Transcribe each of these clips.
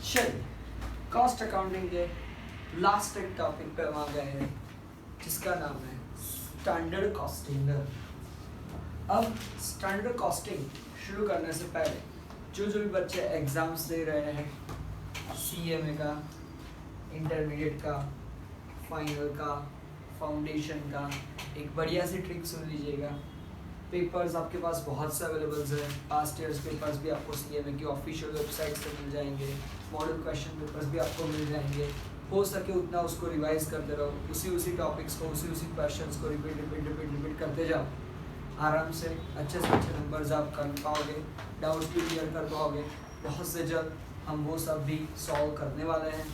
चलिए cost accounting के last एक टॉपिक पे हम आ गए हैं जिसका नाम है स्टैंडर्ड कॉस्टिंग। अब स्टैंडर्ड कॉस्टिंग शुरू करने से पहले जो भी बच्चे एग्जाम्स दे रहे हैं सीएमए का, इंटरमीडिएट का, फाइनल का, फाउंडेशन का, एक बढ़िया सी ट्रिक सुन लीजिएगा। पेपर्स आपके पास बहुत से अवेलेबल्स हैं। पास्ट ईयर्स पेपर्स भी आपको सीएमए की ऑफिशियल वेबसाइट से मिल जाएंगे। मॉडल क्वेश्चन पेपर्स भी आपको मिल जाएंगे। हो सके उतना उसको रिवाइज करते रहो, उसी टॉपिक्स को, उसी क्वेश्चंस को रिपीट करते जाओ। आराम से अच्छे नंबर्स आप कर पाओगे, डाउट्स भी क्लियर कर पाओगे। बहुत से जल्द हम वो सब भी सॉल्व करने वाले हैं,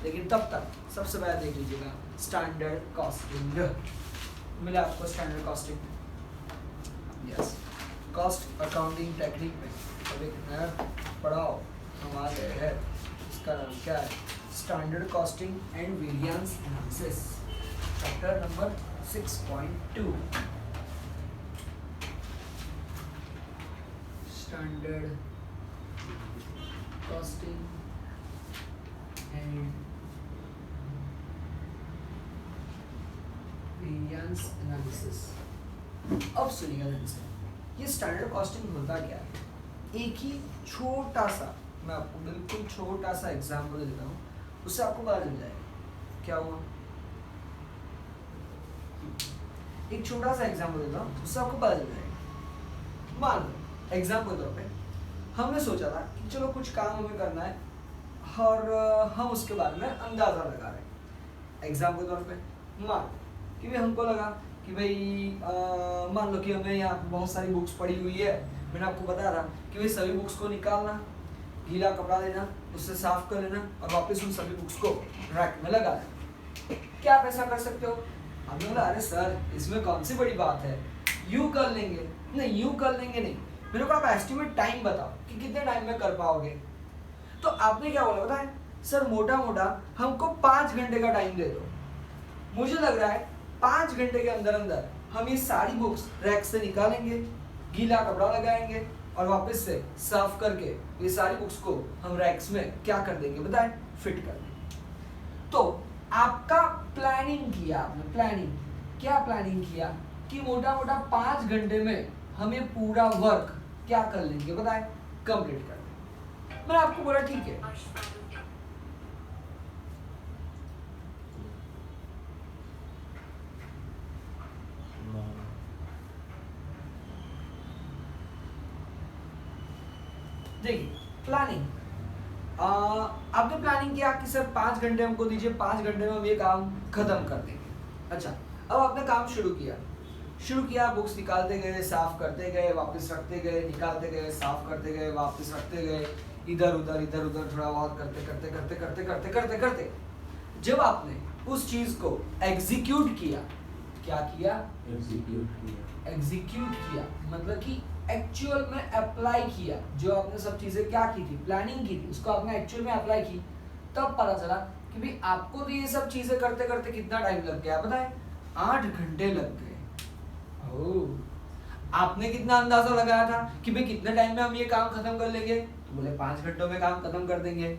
लेकिन तब तक सबसे पहले देख लीजिएगा स्टैंडर्ड कॉस्टिंग। मिला आपको standard costing? Yes, cost accounting technique में अब एक नया पढ़ाओ हम आ गए हैं। इसका नाम क्या है? Standard costing and variance analysis, chapter number 6.2। Standard costing and variance analysis. अब सुनिएगा ध्यान से, ये स्टैंडर्ड कॉस्टिंग होता क्या है? एक ही छोटा सा, मैं आपको बिल्कुल छोटा सा एग्जांपल देता हूँ, उससे आपको पता चल जाएगा क्या हुआ। एक छोटा सा एग्जांपल देता हूँ, उससे आपको पता चल जाएगा। मान लो एग्जांपल तौर पे हमने सोचा था कि चलो कुछ काम हमें करना है और हम उसके बारे में अंदाजा लगा रहे हैं। एग्जांपल तौर पे मान लो कि भाई हमको लगा कि भाई मान लो कि हमें यहाँ पे बहुत सारी बुक्स पड़ी हुई है। मैंने आपको बता रहा कि भाई सभी बुक्स को निकालना, गीला कपड़ा लेना, उससे साफ कर लेना और वापस उन सभी बुक्स को रैक में लगा देना। क्या आप ऐसा कर सकते हो? हमने बोला अरे सर इसमें कौन सी बड़ी बात है, यूं कर लेंगे। नहीं, यूं कर लेंगे नहीं, मेरे को आप एस्टिमेट टाइम बताओ कि कितने टाइम में कर पाओगे। तो आपने क्या बोला बताए? सर मोटा हमको 5 घंटे का टाइम दे दो। मुझे लग रहा है 5 घंटे के अंदर हम ये सारी बुक्स रैक से निकालेंगे, गीला कपड़ा लगाएंगे और वापस से साफ करके ये सारी बुक्स को हम रैक्स में क्या कर देंगे बताएं? फिट कर देंगे। तो आपका प्लानिंग किया आपने, क्या प्लानिंग किया कि मोटा 5 घंटे में हम ये पूरा वर्क क्या कर लेंगे बताएं? कंप्लीट कर देंगे। मैंने आपको बोला ठीक है, देखिए प्लानिंग, आपने प्लानिंग किया कि सर 5 घंटे हमको दीजिए, 5 घंटे में हम ये काम खत्म कर देंगे। अच्छा, अब आपने काम शुरू किया, बुक्स निकालते गए, साफ करते गए, वापस रखते गए, निकालते गए, साफ करते गए, वापस रखते गए, इधर उधर थोड़ा बहुत करते जब आपने उस चीज को एग्जीक्यूट किया, क्या किया? एग्जीक्यूट किया मतलब कि एक्चुअल में अप्लाई किया। जो आपने सब चीजें क्या की थी, प्लानिंग की थी, उसको आपने एक्चुअल में अप्लाई की। तब पता चला कि भाई आपको तो ये सब चीजें करते कितना टाइम लग गया बताएं? 8 घंटे लग गए। आपने कितना अंदाजा लगाया था कि भाई कितने टाइम में हम ये काम खत्म कर लेंगे? तो बोले 5 घंटों में काम खत्म कर देंगे।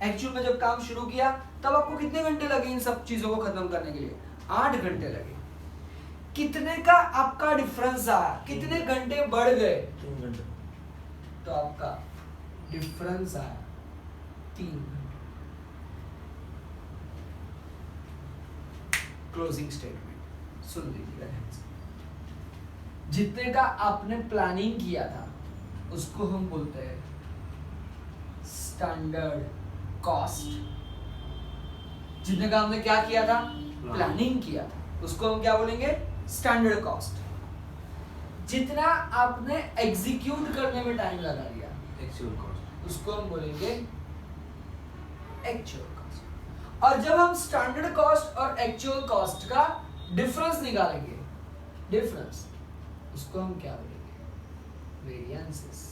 एक्चुअल में जब काम शुरू किया तब आपको कितने घंटे लगे इन सब चीजों को खत्म करने के लिए? 8 घंटे लगे। कितने का आपका डिफरेंस आया? कितने घंटे बढ़ गए? 3 घंटे। तो आपका डिफरेंस आया 3 घंटे। क्लोजिंग स्टेटमेंट सुन लीजिएगा ध्यान से। जितने का आपने प्लानिंग किया था उसको हम बोलते हैं स्टैंडर्ड कॉस्ट। जितने का हमने क्या किया था? प्लानिंग किया था, उसको हम क्या बोलेंगे? Standard cost. जितना आपने एग्जीक्यूट करने में टाइम लगा दिया, एक्चुअल कॉस्ट, उसको हम बोलेंगे एक्चुअल कॉस्ट। और जब हम स्टैंडर्ड कॉस्ट और एक्चुअल कॉस्ट का डिफरेंस निकालेंगे, उसको हम क्या बोलेंगे? वेरिएंसेस।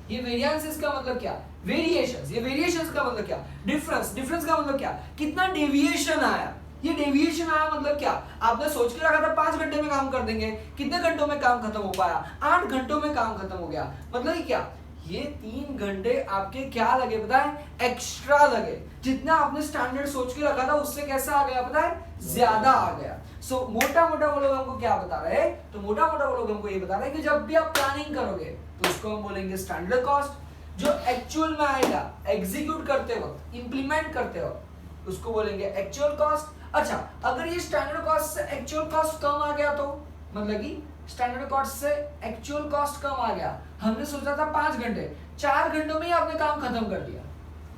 ये वेरिएंसेस का मतलब क्या? वेरिएशंस। ये वेरिएशंस का मतलब क्या? डिफरेंस का मतलब क्या? कितना डेविएशन आया। ये डेविएशन आया मतलब क्या? आपने सोच के रखा था 5 घंटे में काम कर देंगे, कितने घंटों में काम खत्म हो पाया? 8 घंटों में काम खत्म हो गया। मतलब क्या? ये 3 घंटे आपके क्या लगे पता है, एक्स्ट्रा लगे। जितना आपने स्टैंडर्ड सोच के रखा था उससे कैसा आ गया पता है, ज्यादा आ गया। सो मोटा मोटा वो लोग हमको क्या बता रहे हैं, तो मोटा मोटा वो लोग हमको ये बता रहे हैं कि जब भी आप प्लानिंग करोगे तो उसको हम बोलेंगे स्टैंडर्ड कॉस्ट। जो एक्चुअल में आएगा एग्जीक्यूट करते वक्त, इंप्लीमेंट करते वक्त, उसको बोलेंगे एक्चुअल कॉस्ट। अच्छा, अगर ये स्टैंडर्ड कॉस्ट से एक्चुअल कॉस्ट कम आ गया तो मतलब कि स्टैंडर्ड कॉस्ट से एक्चुअल कॉस्ट कम आ गया, हमने सोचा था 5 घंटे, 4 घंटों में ही आपने काम खत्म कर दिया,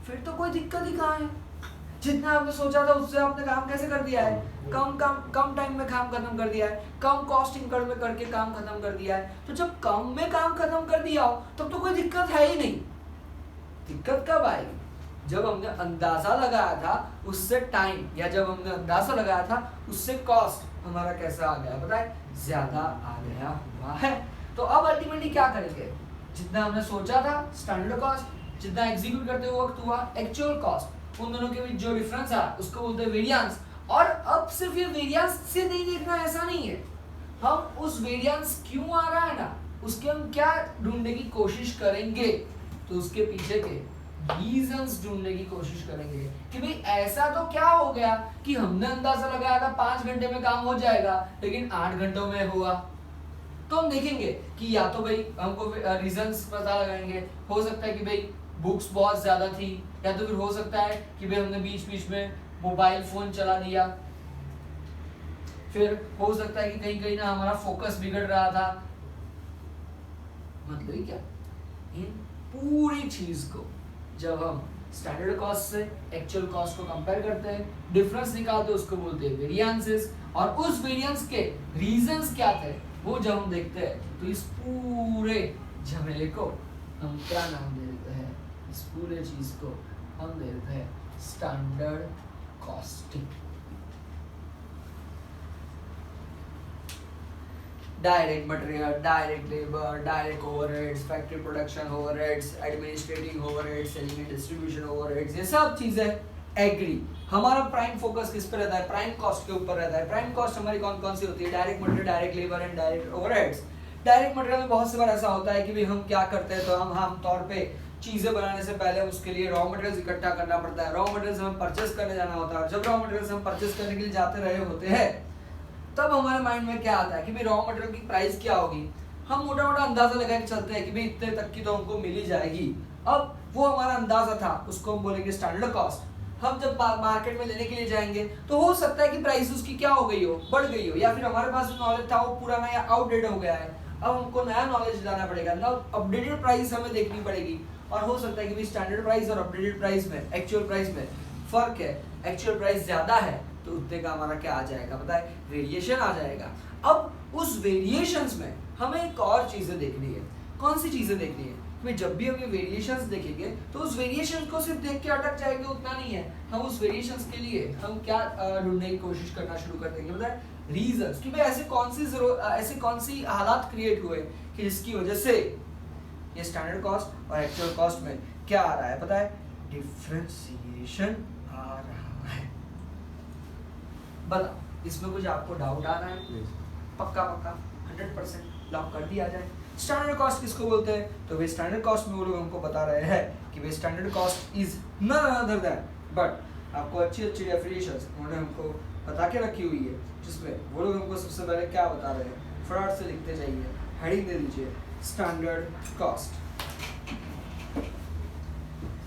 फिर तो कोई दिक्कत ही कहाँ है। जितना आपने सोचा था उससे आपने काम कैसे कर दिया है, कम टाइम में काम खत्म कर दिया है, कम कॉस्ट इनकर में करके काम खत्म कर दिया है। तो जब कम में काम खत्म कर दिया हो तब तो कोई दिक्कत है ही नहीं। दिक्कत कब आएगी, जब हमने अंदाजा लगाया था उससे टाइम, या जब हमने अंदाजा लगाया था उससे कॉस्ट हमारा कैसा आ गया पता है, ज्यादा आ गया हुआ है। तो अब अल्टीमेटली क्या करेंगे, जितना हमने सोचा था स्टैंडर्ड कॉस्ट, जितना एग्जीक्यूट करते हुए वक्त हुआ एक्चुअल कॉस्ट, उन दोनों के बीच जो डिफरेंस है उसको बोलते हैं वेरिएंस। और अब सिर्फ ये वेरिएंस से नहीं देखना, ऐसा नहीं है, हम उस वेरिएंस क्यों आ रहा है ना, उसके हम क्या ढूंढने की कोशिश करेंगे, तो उसके पीछे के रीजंस ढूंढने की कोशिश करेंगे कि भाई ऐसा तो क्या हो गया कि हमने अंदाजा लगाया था 5 घंटे में काम हो जाएगा लेकिन 8 घंटों में हुआ। तो हम देखेंगे कि या तो भाई हमको रीजंस पता लगाएंगे, हो सकता है कि भाई बुक्स बहुत ज्यादा थी, या तो फिर हो सकता है कि भाई हमने बीच बीच में मोबाइल फोन चला दिया, फिर हो सकता है कि कहीं कहीं ना हमारा फोकस बिगड़ रहा था। मतलब क्या, इन पूरी चीज को जब हम स्टैंडर्ड कॉस्ट से एक्चुअल कॉस्ट को कंपेयर करते हैं, डिफरेंस निकालते हैं, उसको बोलते हैं वेरिएंसेस। और उस वेरिएंस के रीजंस क्या थे वो जब हम देखते हैं तो इस पूरे झमेले को हम क्या नाम दे देते हैं, इस पूरे चीज को हम दे देते हैं standard costing. Direct material, direct labour, direct overheads, factory production overheads, administrative overheads, selling and distribution overheads, ये सब चीजें एग्री। हमारा प्राइम फोकस किस पे रहता है, प्राइम कॉस्ट के ऊपर रहता है। प्राइम कॉस्ट हमारी कौन कौन सी होती है, direct material, direct labour and direct overheads. Direct material में बहुत सी बार ऐसा होता है कि भाई हम क्या करते हैं, तो हम आमतौर पे चीजें बनाने से पहले उसके लिए रॉ मटेरियल्स इकट्ठा करना पड़ता है, रॉ मटेरियल्स हम परचेस करने जाना होता है। जब रॉ मटेरियल्स हम परचेस करने के लिए जाते रहे होते हैं तब हमारे माइंड में क्या आता है कि भाई रॉ मटेरियल की प्राइस क्या होगी, हम मोटा मोटा अंदाजा लगा के चलते हैं कि भाई इतने तक की तो हमको मिल ही जाएगी। अब वो हमारा अंदाजा था, उसको हम बोलेंगे स्टैंडर्ड कॉस्ट। हम जब मार्केट में लेने के लिए जाएंगे तो हो सकता है कि प्राइस उसकी क्या हो गई हो, बढ़ गई हो, या फिर हमारे पास जो नॉलेज था वो पुराना या आउटडेटेड हो गया है। अब हमको नया नॉलेज लाना पड़ेगा, ना अपडेटेड प्राइस हमें देखनी पड़ेगी। और हो सकता है कि भाई स्टैंडर्ड प्राइस और अपडेटेड प्राइस में, एक्चुअल प्राइस में फर्क है, एक्चुअल प्राइस ज्यादा है तो उतने का हमारा क्या आ जाएगा पता है, वेरिएशन आ जाएगा। अब उस वेरिएशंस में हमें एक और चीजें देखनी है। कौन सी चीजें देखनी है, भाई जब भी हम ये वेरिएशंस देखेंगे तो उस वेरिएशन को सिर्फ देख के अटक जाएंगे, उतना नहीं है। हम उस वेरिएशंस के लिए हम क्या ढूंढने की कोशिश करना शुरू कर देंगे, मतलब रीजंस, कि भाई ऐसे कौन सी हालात क्रिएट हुए कि जिसकी वजह से ये स्टैंडर्ड कॉस्ट और एक्चुअल कॉस्ट में क्या आ रहा है पता है, डिफरेंशिएशन आ रहा है। बताओ इसमें कुछ आपको डाउट आ रहा है? पक्का 100% लॉक कर दिया जाए। स्टैंडर्ड कॉस्ट किसको बोलते हैं, तो वे स्टैंडर्ड कॉस्ट में वो लोग हमको बता रहे हैं कि वे standard cost is none other than, but आपको अच्छी डेफिनेशंस उन्होंने हमको बता के रखी हुई है, जिसमें वो लोग हमको सबसे पहले क्या बता रहे हैं, फटाफट से लिखते जाइए, हेडिंग दे दीजिए स्टैंडर्ड कॉस्ट।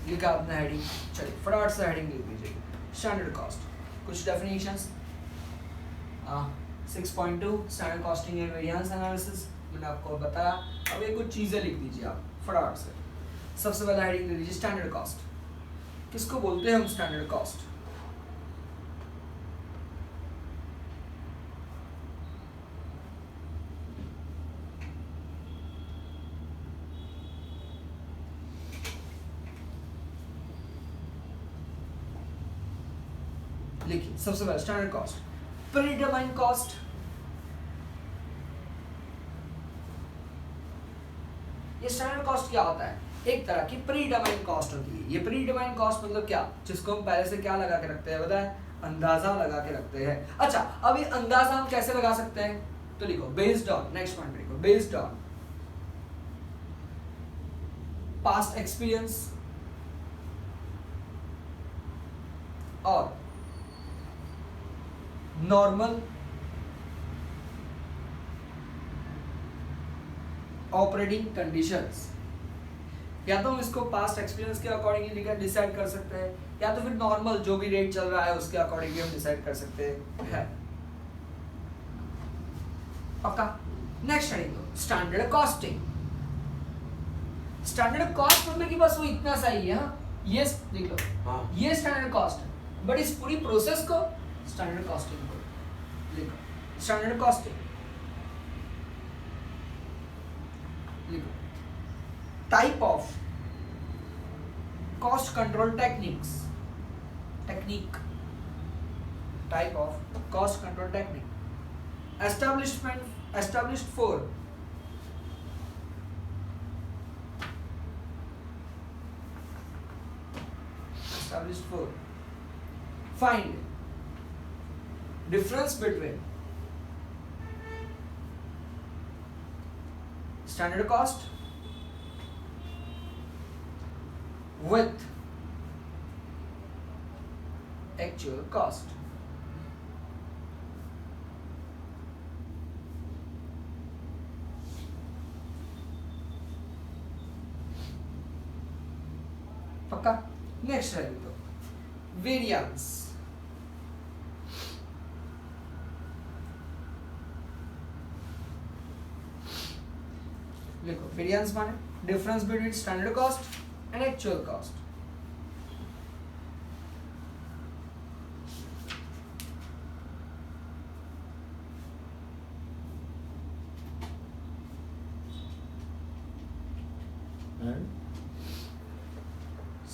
लिखा आपने हेडिंग, चलिए फटाफट से हेडिंग लिख दीजिए स्टैंडर्ड कॉस्ट। कुछ definitions 6.2 standard costing and variance analysis मैंने आपको बताया। अब ये कुछ चीजें लिख दीजिए आप फटाफट से। सबसे पहला हेडिंग दे दीजिए स्टैंडर्ड कॉस्ट। किसको बोलते हैं हम स्टैंडर्ड कॉस्ट? लिखिए सबसे पहले स्टैंडर्ड कॉस्ट, प्रीडिटरमाइंड कॉस्ट। ये स्टैंडर्ड कॉस्ट क्या होता है, एक तरह की प्रीडिटरमाइंड कॉस्ट होती है। ये प्रीडिटरमाइंड कॉस्ट मतलब क्या, जिसको हम पहले से क्या लगा के रखते हैं बताएं, अंदाजा लगा के रखते हैं। अच्छा अब ये अंदाजा हम कैसे लगा सकते हैं, तो लिखो बेस्ड ऑन, नेक्स्ट पॉइंट लिखो बेस्ड ऑन पास्ट एक्सपीरियंस और नॉर्मल ऑपरेटिंग कंडीशंस। या तो हम इसको पास्ट एक्सपीरियंस के अकॉर्डिंगली डिसाइड कर सकते हैं, या तो फिर नॉर्मल जो भी रेट चल रहा है उसके अकॉर्डिंगली हम डिसाइड कर सकते हैं। पक्का? नेक्स्ट हेडिंग दो, स्टैंडर्ड कॉस्टिंग। स्टैंडर्ड कॉस्ट मतलब कि बस वो इतना सा ही है। ये देख लो, ये स्टैंडर्ड कॉस्ट है, बट इस पूरी प्रोसेस को स्टैंडर्ड कॉस्टिंग बोलो। लिखो स्टैंडर्ड कॉस्टिंग, लिखो type of cost control techniques, type of cost control technique established for find difference between standard cost with actual cost। पक्का? नेक्स्ट है तो वेरिएंस। लिखो वेरिएंस माने difference between standard cost and actual cost.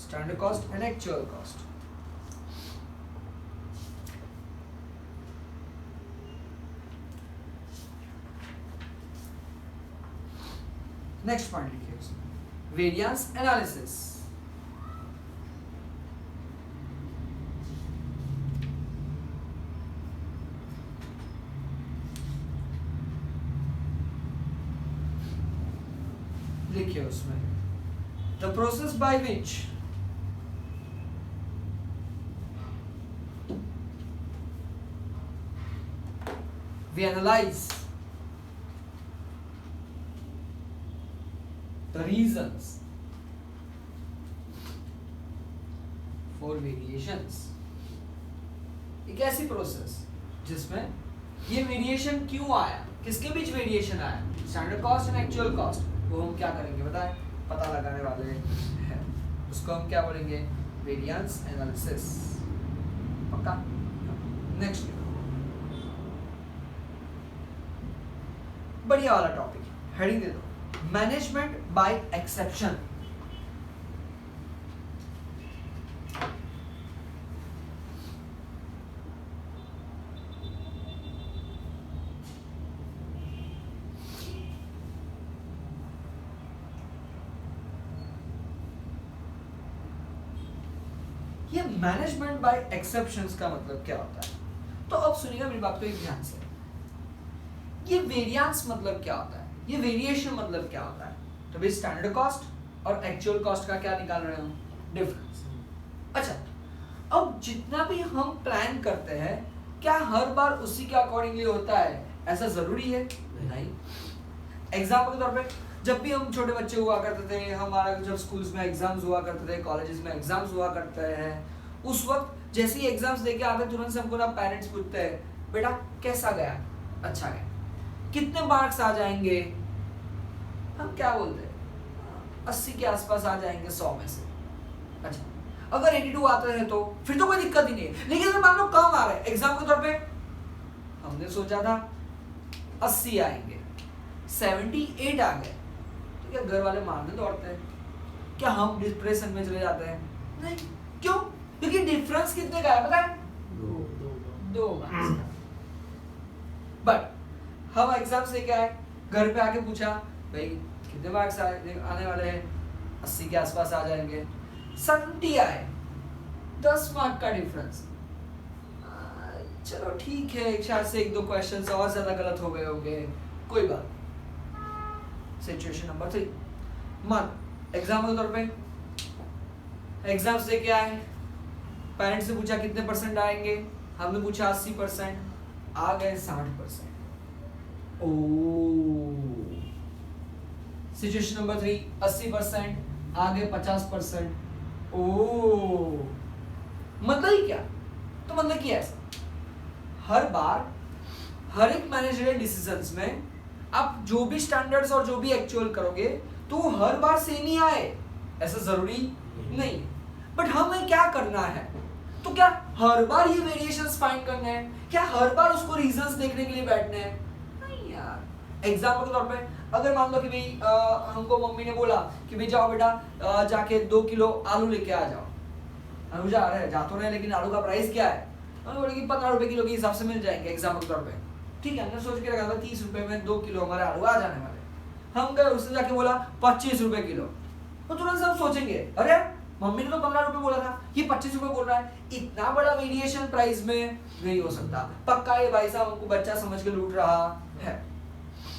Standard cost and actual cost। Next point लिखिए उसमें variance analysis. लिखिए उसमें the process by which we analyze the reasons for variations। एक ऐसी प्रोसेस जिसमें ये वेरिएशन क्यों आया, किसके बीच वेरिएशन आया, standard cost and actual cost, वो हम क्या करेंगे बताएं, पता लगाने वाले हैं। उसको हम क्या बोलेंगे, वेरिएंस एनालिसिस। पक्का? नेक्स्ट बढ़िया वाला टॉपिक, हेडिंग दे दो मैनेजमेंट बाय एक्सेप्शन। ये मैनेजमेंट बाय एक्सेप्शंस का मतलब क्या होता है? तो अब सुनिएगा मेरी बात को एक ध्यान से। ये वेरिएंस मतलब क्या होता है, ये वेरिएशन मतलब क्या होता है? तो भाई स्टैंडर्ड कॉस्ट और एक्चुअल कॉस्ट का क्या निकाल रहे हो, डिफरेंस। अच्छा, अब जितना भी हम प्लान करते हैं क्या हर बार उसी के अकॉर्डिंगली होता है, ऐसा जरूरी है? नहीं। एग्जाम्पल के तौर पे जब भी हम छोटे बच्चे हुआ करते थे, हमारा जब स्कूल्स में एग्जाम्स हुआ करते थे, कॉलेजेस में एग्जाम्स हुआ करते हैं, उस वक्त जैसे ही एग्जाम्स देके आते तुरंत से हमको ना पेरेंट्स पूछते हैं बेटा कैसा गया, अच्छा गया, कितने मार्क्स आ जाएंगे? हम क्या बोलते हैं 80 के आसपास आ जाएंगे 100 में से। अच्छा, अगर 82 आते हैं तो फिर तो कोई दिक्कत ही नहीं है। लेकिन अगर मान लो कम आ रहे हैं, एग्जाम के तौर पे हमने सोचा था 80 आएंगे, 78 आ गए, तो क्या घर वाले मारने दौड़ते हैं? क्या हम डिप्रेशन में चले जाते हैं? नहीं। क्यों? क्योंकि डिफरेंस कितने का है पता है? दो मार्क्स का। बट हम एग्जाम से क्या है, घर पे आके पूछा भाई कितने मार्क्स आने वाले हैं? 80 के आसपास आ जाएंगे। 70 आए, 10 मार्क का डिफरेंस। चलो ठीक है, शायद से 1-2 क्वेश्चन और ज्यादा गलत हो गए होंगे, कोई बात। सिचुएशन नंबर 3, मान एग्जाम्पल के तौर पे एग्जाम्स दे के आए, पेरेंट्स से पूछा कितने परसेंट आएंगे, हमने पूछा 80%, आ गए 60%। ओ सिचुएशन नंबर 3 80%, आ गए 50%। ओ मतलब ही क्या? तो मतलब क्या ऐसा हर बार हर एक मैनेजरियल डिसीजंस में आप जो भी स्टैंडर्ड्स और जो भी एक्चुअल करोगे तो हर बार सेम ही आए, ऐसा जरूरी नहीं। बट हमें क्या करना है, तो क्या हर बार ये वेरिएशंस फाइंड करने हैं? क्या हर बार उसको रीजंस देखने के लिए बैठने हैं? नहीं यार। एग्जांपल के तौर पे अगर मान लो कि भाई हमको मम्मी ने बोला कि भाई जाओ बेटा जाके 2 किलो आलू लेके आ जाओ। हम जा रहे हैं, जा तो रहे, लेकिन आलू का प्राइस क्या है? हमने बोला कि 15 रुपए किलो के हिसाब से मिल जाएंगे एग्जांपल के तौर पे। ठीक है, हमने सोच के रखा था 30 रुपए में 2 किलो हमारे आलू आ जाने वाले। हम गए, उसने जाके बोला 25 रुपए किलो, तो तुरंत से हम सोचेंगे अरे मम्मी ने तो 15 रुपए बोला था, ये 25 रुपए बोल रहा है, इतना बड़ा वेरिएशन प्राइस में नहीं हो सकता, पक्का ये भाई साहब हमको बच्चा समझ के लूट रहा है।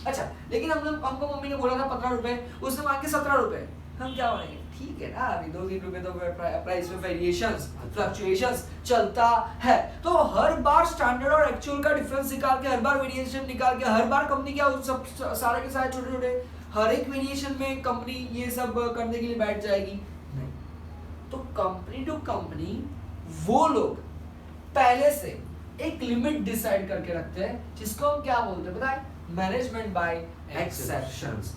अच्छा, लेकिन हमको मम्मी ने बोला था 15 रुपए, उसने मांग के 17 रुपए, हम क्या बोलेंगे? ठीक है ना, अभी 2-3 रुपए तो प्राइस में वेरिएशंस फ्लक्चुएशंस चलता है। तो हर बार स्टैंडर्ड और एक्चुअल का डिफरेंस निकाल के, हर बार वेरिएशन निकाल के, हर बार कंपनी क्या सब सारे के सारे छोटे छोटे हर एक वेरिएशन में कंपनी ये सब करने के लिए बैठ जाएगी? नहीं। तो कंपनी टू कंपनी वो लोग पहले से एक लिमिट डिसाइड करके रखते हैं, जिसको हम क्या बोलते हैं पता है? Management by exceptions.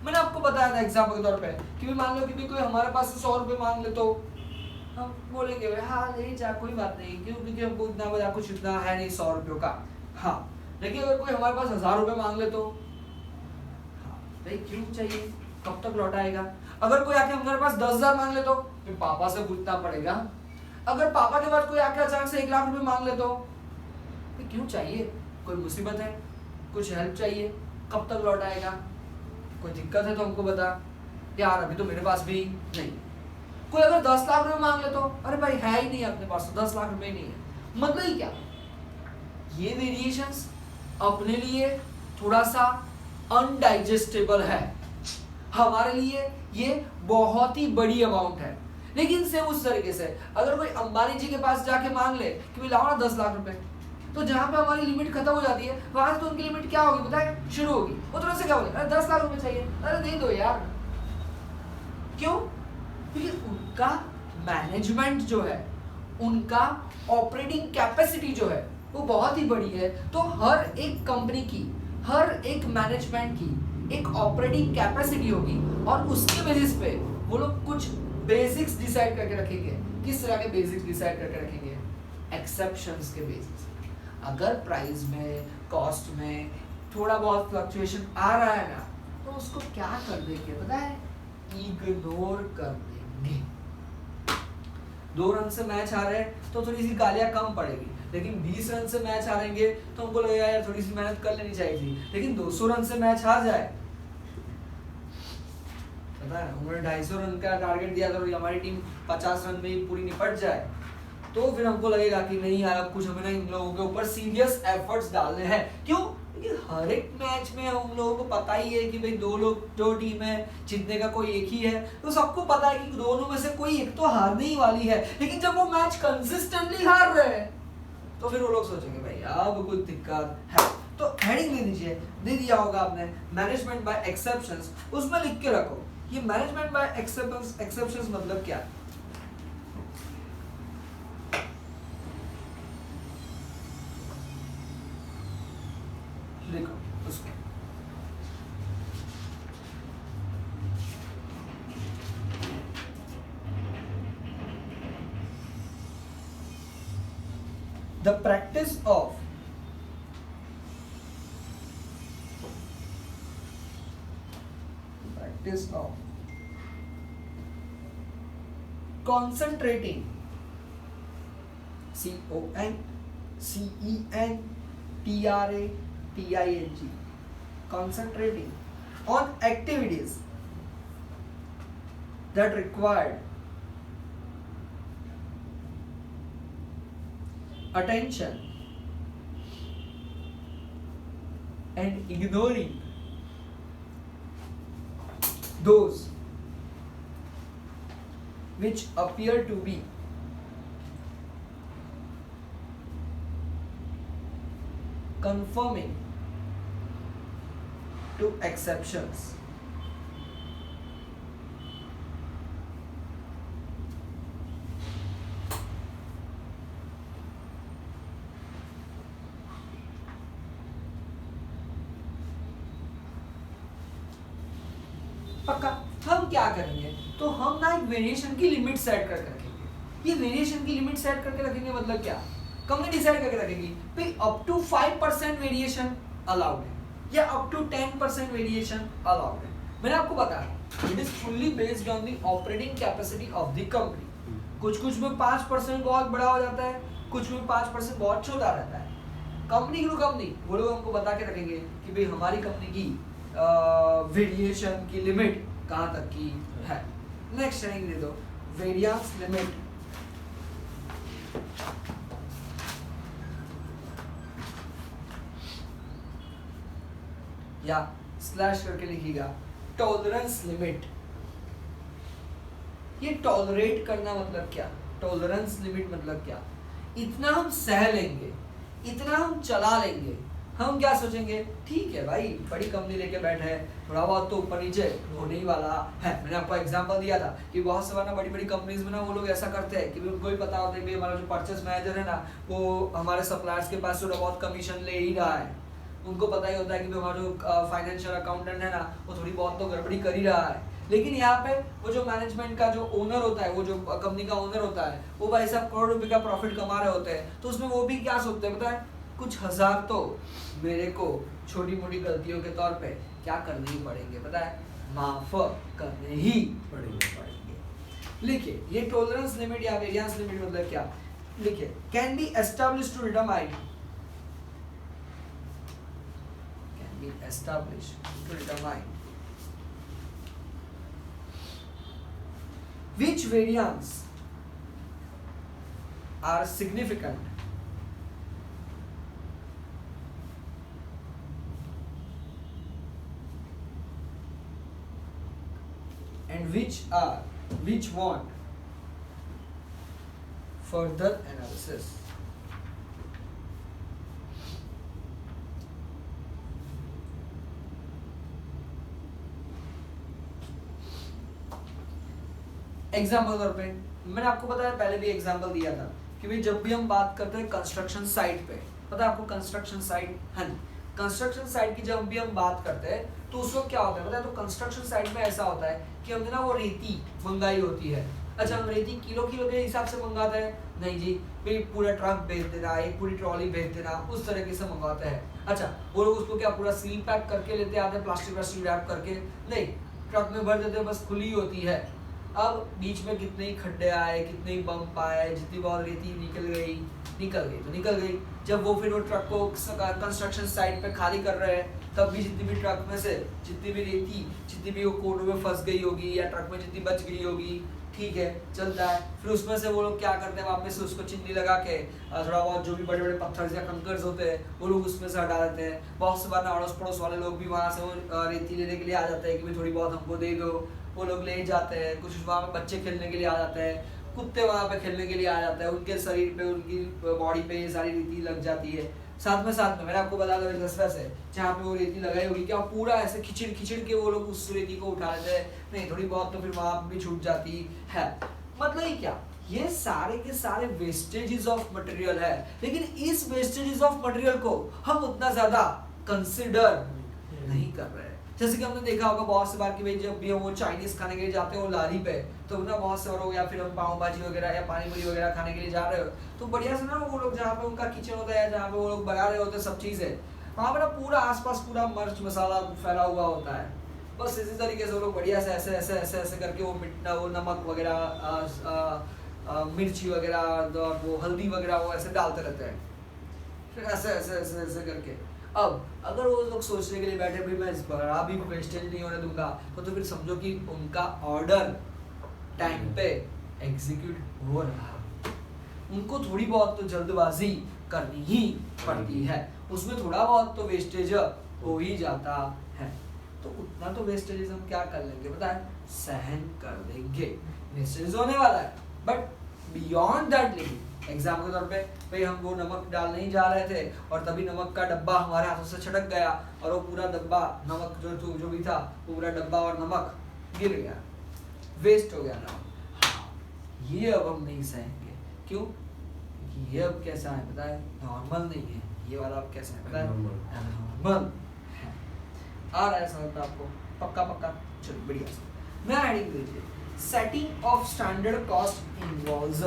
मैंने आपको बताया था एग्जांपल के तौर पे कि भी मान लो कि भी कोई हमारे पास से 100 रुपए मांग ले, तो हम बोलेंगे हाँ नहीं जा कोई बात नहीं, क्यों? क्योंकि हमको इतना बड़ा कुछ इतना है नहीं 100 रुपयों का। हाँ, लेकिन अगर कोई हमारे पास 1000 रुपए मांग ले तो हाँ भाई क्यों चाहिए, कब तक लौटाएगा? अगर कोई आके हमारे पास 10,000 मांग ले तो फिर पापा से पूछना पड़ेगा। अगर पापा के बाद कोई आके अचानक से 1 लाख रुपए मांग ले तो फिर क्यों चाहिए? कोई मुसीबत है, कुछ हेल्प चाहिए, कब तक लौटाएगा? कोई दिक्कत है तो हमको बता यार, अभी तो मेरे पास भी नहीं। कोई अगर 10 लाख रुपए मांग ले तो अरे भाई है ही नहीं अपने पास, तो 10 लाख रुपए नहीं है। मतलब ही क्या? ये वेरिएशंस अपने लिए थोड़ा सा अनडाइजेस्टेबल है, हमारे लिए ये बहुत ही बड़ी अमाउंट है। लेकिन सेम उस तरीके से अगर कोई अंबानी जी के पास जाके मांग ले कि लाओ ना 10 लाख रुपए, तो जहां पे हमारी लिमिट खत्म हो जाती है वहां से तो उनकी लिमिट क्या होगी पता है? शुरू होगी। वो तुरंत से क्या बोले? अरे 10 लाख रुपए चाहिए, अरे दे दो यार। क्यों? क्योंकि उनका मैनेजमेंट जो है, उनका ऑपरेटिंग कैपेसिटी जो है वो बहुत ही बड़ी है। तो हर एक कंपनी की, हर एक मैनेजमेंट की एक ऑपरेटिंग कैपेसिटी होगी और उसके बेसिस पे वो लोग कुछ बेसिक्स डिसाइड करके रखेंगे। किस तरह के बेसिक्स डिसाइड करके रखेंगे? एक्सेप्शंस के बेसिस। अगर प्राइस में, कॉस्ट में थोड़ा बहुत फ्लक्चुएशन आ रहा है ना, तो उसको क्या कर देंगे पता है? इग्नोर कर देंगे। 2 रन से मैच हारे तो थोड़ी सी गालियां कम पड़ेगी, लेकिन 20 रन से मैच हारेंगे तो हमको लगेगा यार थोड़ी सी मेहनत कर लेनी चाहिए थी। लेकिन 200 रन से मैच हार जाए, पता है उन्होंने 250 रन का टारगेट दिया था, हमारी टीम 50 रन में ही पूरी निपट जाए, तो फिर हमको लगेगा कि नहीं यार कुछ हमें ना इन लोगों के ऊपर सीरियस एफर्ट्स डालने हैं। क्यों? क्योंकि हर एक मैच में हम लोगों को पता ही है कि भाई 2 टीम है, जीतने का कोई एक ही है, तो सबको पता है कि दोनों में से कोई एक तो हारने ही वाली है। लेकिन जब वो मैच कंसिस्टेंटली हार रहे हैं तो फिर वो लोग सोचेंगे भाई अब कुछ दिक्कत है। तो हेडिंग दे दीजिए, दे दिया होगा आपने मैनेजमेंट बाय एक्सेप्शंस, उसमें लिख के रखो ये मैनेजमेंट बाय एक्सेप्शंस मतलब क्या? देखो उसमें the practice of concentrating, CONCENTRATING, concentrating on activities that required attention and ignoring those which appear to be conforming to exceptions. पक्का हम क्या करेंगे, तो हम ना एक वेरिएशन की लिमिट सेट करके रखेंगे। ये वेरिएशन की लिमिट सेट करके रखेंगे मतलब क्या, कंपनी डिसाइड करके रखेगी भाई अप टू 5% वेरिएशन अलाउड है या अप टू 10% वेरिएशन अलाउड है। मैंने आपको बताया it is fully based on the operating capacity of the company. कुछ में 5% बहुत बड़ा हो जाता है, कुछ में 5% बहुत छोटा रहता है। कंपनी टू कंपनी वो लोग हमको बता के रखेंगे कि भाई हमारी कंपनी की वेरिएशन की लिमिट कहाँ तक की है। नेक्स्ट हेडिंग दे दो, वेरिएंस लिमिट या स्लैश करके लिखिएगा टॉलरेंस लिमिट। ये टॉलरेट करना मतलब क्या, टॉलरेंस लिमिट मतलब क्या, इतना हम सह लेंगे, इतना हम चला लेंगे। हम क्या सोचेंगे, ठीक है भाई बड़ी कंपनी लेके बैठे हैं, थोड़ा बहुत तो ऊपर नीचे होने ही वाला है। मैंने आपको एग्जांपल दिया था कि बहुत से बार ना बड़ी बड़ी कंपनीज में ना वो लोग ऐसा करते हैं कि उनको भी पता होता है कि हमारा जो परचेस मैनेजर है ना वो हमारे सप्लायर्स के पास थोड़ा बहुत कमीशन ले ही रहा है। उनको पता ही होता है कि हमारा जो फाइनेंशियल अकाउंटेंट है ना वो थोड़ी बहुत तो गड़बड़ी कर ही रहा है। लेकिन यहाँ पे वो जो मैनेजमेंट का जो ओनर होता है, वो जो कंपनी का ओनर होता है, वो भाई साहब करोड़ रुपए का प्रॉफिट कमा रहे होते हैं, तो उसमें वो भी क्या सोचते हैं पता है, कुछ हजार तो मेरे को छोटी मोटी गलतियों के तौर पे क्या करने ही पड़ेंगे, पता है, माफ करने ही पड़ेंगे। लिखिए ये टॉलरेंस लिमिट या वेरिएंस लिमिट मतलब क्या, लिखिए can be established to determine, can be established to determine which variants are significant and which want further analysis। Example तौर पे मैंने आपको बताया, पहले भी एग्जाम्पल दिया था कि भाई जब भी हम बात करते हैं कंस्ट्रक्शन साइट पे, पता है आपको कंस्ट्रक्शन साइट, हाँ कंस्ट्रक्शन साइट की जब भी हम बात करते हैं तो उस वक्त क्या होता है पता है, तो कंस्ट्रक्शन साइट में ऐसा होता है कि हमने ना वो रेती मंगाई होती है। अच्छा हम रेती किलो के हिसाब से मंगाते हैं, नहीं जी भाई पूरा ट्रक भेज देना, एक पूरी ट्रॉली भेज देना, उस तरीके से मंगवाते हैं। अच्छा वो लोग उसको क्या पूरा सील पैक करके लेते आते हैं, प्लास्टिक रैप करके, नहीं ट्रक में भर देते हैं, बस खुली होती है। अब बीच में कितने ही खड्डे आए, कितने ही बम्प आए, जितनी बहुत रेती निकल गई तो निकल गई। जब वो फिर वो ट्रक को कंस्ट्रक्शन साइट पे खाली कर रहे हैं तब भी जितनी भी ट्रक में से जितनी भी रेती, जितनी भी वो कोनों में फंस गई होगी या ट्रक में जितनी बच गई होगी, ठीक है चलता है। फिर उसमें से वो लोग क्या करते हैं, वापस से उसको चिन्नी लगा के थोड़ा बहुत जो भी बड़े बड़े पत्थर या कंकर्स होते हैं वो लोग उसमें से हटा देते हैं। बहुत से बार अड़ोस पड़ोस वाले लोग भी वहाँ से वो रेती लेने के लिए आ जाते हैं कि भाई थोड़ी बहुत हमको दे दो, वो लोग ले जाते हैं। कुछ वहाँ पे बच्चे खेलने के लिए आ जाते हैं, कुत्ते वहाँ पे खेलने के लिए आ जाते हैं, उनके शरीर पे उनकी बॉडी पे ये सारी रेती लग जाती है। साथ में मैंने आपको बता दो से जहाँ पे वो रेती लगाई होगी क्या पूरा ऐसे खिचड़ के वो लोग उस रेती को उठा लेते हैं, नहीं थोड़ी बहुत तो फिर वहाँ भी छूट जाती है। मतलब ये क्या, ये सारे के सारे वेस्टेजेस ऑफ मटेरियल है, लेकिन इस वेस्टेजेस ऑफ मटेरियल को हम उतना ज्यादा कंसिडर नहीं कर रहे हैं। जैसे कि हमने देखा होगा बहुत से बार कि भाई जब भी हम वो चाइनीज खाने के लिए जाते हो लारी पे, तो ना बहुत से लोग या फिर हम पाव भाजी वगैरह या पानी पूरी वगैरह खाने के लिए जा रहे हो तो बढ़िया से ना वो लोग जहाँ पे उनका किचन होता है, जहाँ पे वो लोग बना रहे होते हैं सब चीज़ें, वहाँ पे ना पूरा आसपास पूरा मिर्च मसाला फैला हुआ होता है। बस इसी तरीके से वो लोग बढ़िया से ऐसे ऐसे ऐसे ऐसे करके वो नमक वगैरह मिर्ची वगैरह और वो हल्दी वगैरह वो ऐसे डालते रहते हैं, फिर ऐसे ऐसे ऐसे ऐसे करके। अब अगर वो लोग सोचने के लिए बैठे भाई मैं इस बड़ा भी वेस्टेज नहीं होने दूंगा, तो फिर समझो कि उनका ऑर्डर टाइम पे एग्जीक्यूट हो रहा है। उनको थोड़ी बहुत तो जल्दबाजी करनी ही पड़ती है, उसमें थोड़ा बहुत तो वेस्टेज हो ही जाता है। तो उतना तो वेस्टेज हम क्या कर लेंगे पता है, सहन कर देंगे, वेस्टेज होने वाला है, but beyond that limit. Example के तौर पे भाई हम वो नमक डालने ही जा रहे थे और तभी नमक का डब्बा हमारे हाथों से छटक गया और वो पूरा डब्बा नमक जो भी था वो पूरा डब्बा और नमक गिर गया, वेस्ट हो गया नमक। हाँ, ये अब हम नहीं सहेंगे। क्यों? ये अब कैसा है पता है? नॉर्मल नहीं है ये वाला। अब कैसा है पता है? नॉर्मल है। आ रहा है समझ में आपको? पक्का पक्का? चलो बढ़िया से मैं हेडिंग दीजिए, setting of standard cost involves.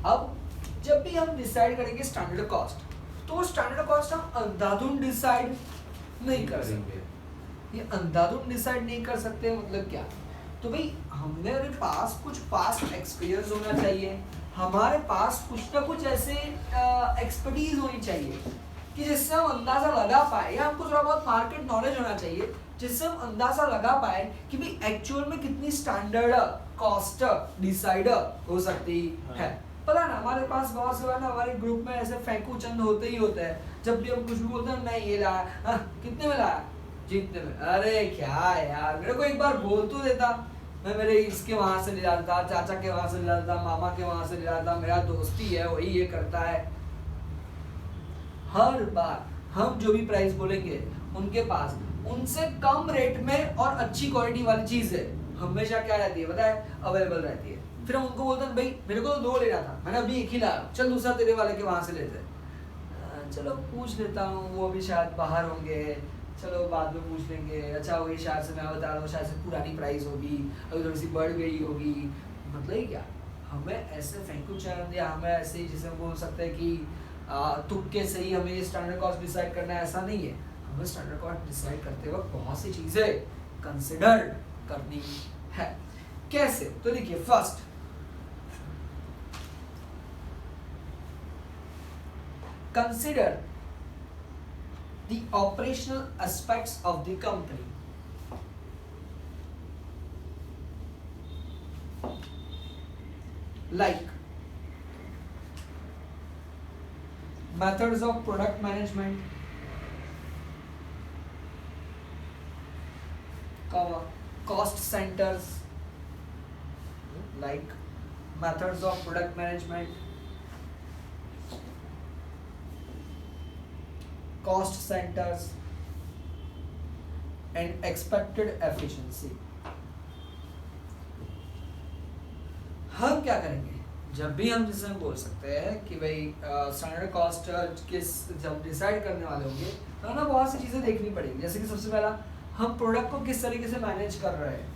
अब जब भी हम डिसाइड करेंगे स्टैंडर्ड कॉस्ट, तो स्टैंडर्ड कॉस्ट हम अंधाधुंध डिसाइड नहीं कर सकते। ये अंधाधुंध डिसाइड नहीं कर सकते मतलब क्या? तो भाई हमारे पास कुछ पास्ट एक्सपीरियंस होना चाहिए, हमारे पास कुछ ना कुछ ऐसे एक्सपर्टीज होनी चाहिए कि जिससे हम अंदाजा लगा पाए, या हमको थोड़ा बहुत मार्केट नॉलेज होना चाहिए जिससे हम अंदाजा लगा पाए कि भाई एक्चुअल में कितनी स्टैंडर्ड कॉस्ट डिसाइड हो सकती है। पता ना हमारे पास बहुत से ना हमारे ग्रुप में ऐसे फेंकू चंद होते ही होते हैं, जब भी हम कुछ भी बोलते हैं नहीं ये लाया, कितने में लाया? जितने में। अरे क्या यार, मेरे को एक बार बोल तो देता, मैं मेरे इसके वहां से ले जाता था, चाचा के वहां से ले जाता था, मामा के वहां से ले जाता था, मेरा दोस्ती है वही ये करता है। हर बार हम जो भी प्राइस बोलेंगे उनके पास उनसे कम रेट में और अच्छी क्वालिटी वाली चीज है हमेशा क्या रहती है पता है? अवेलेबल रहती है। फिर हम उनको बोलते हैं भाई मेरे को तो 2 लेना था, मैंने अभी 1 ही लाया, चल दूसरा तेरे वाले के वहां से लेते हैं। चलो पूछ लेता हूँ, वो अभी शायद बाहर होंगे, चलो बाद में पूछ लेंगे। अच्छा वही शायद से मैं बता रहा हूँ, शायद से पुरानी प्राइस होगी, अभी थोड़ी सी बढ़ गई होगी। मतलब ही क्या, हमें ऐसे फेंकू चंद या हमें ऐसे ही जिसे बोल सकते हैं कि तुक्के से ही हमें स्टैंडर्ड कॉस्ट डिसाइड करना है, ऐसा नहीं है। हमें स्टैंडर्ड कॉस्ट डिसाइड करते वक्त बहुत सी चीजें कंसिडर करनी है। कैसे? तो देखिए, first consider the operational aspects of the company. Like methods of product management, cost centers, like methods of product management, cost centers and expected efficiency। हम क्या करेंगे जब भी हम जिसे बोल सकते हैं कि भाई स्टैंडर्ड कॉस्ट के जब डिसाइड करने वाले होंगे तो ना बहुत सी चीज़ें देखनी पड़ेगी। जैसे कि सबसे पहला हम प्रोडक्ट को किस तरीके से मैनेज कर रहे हैं,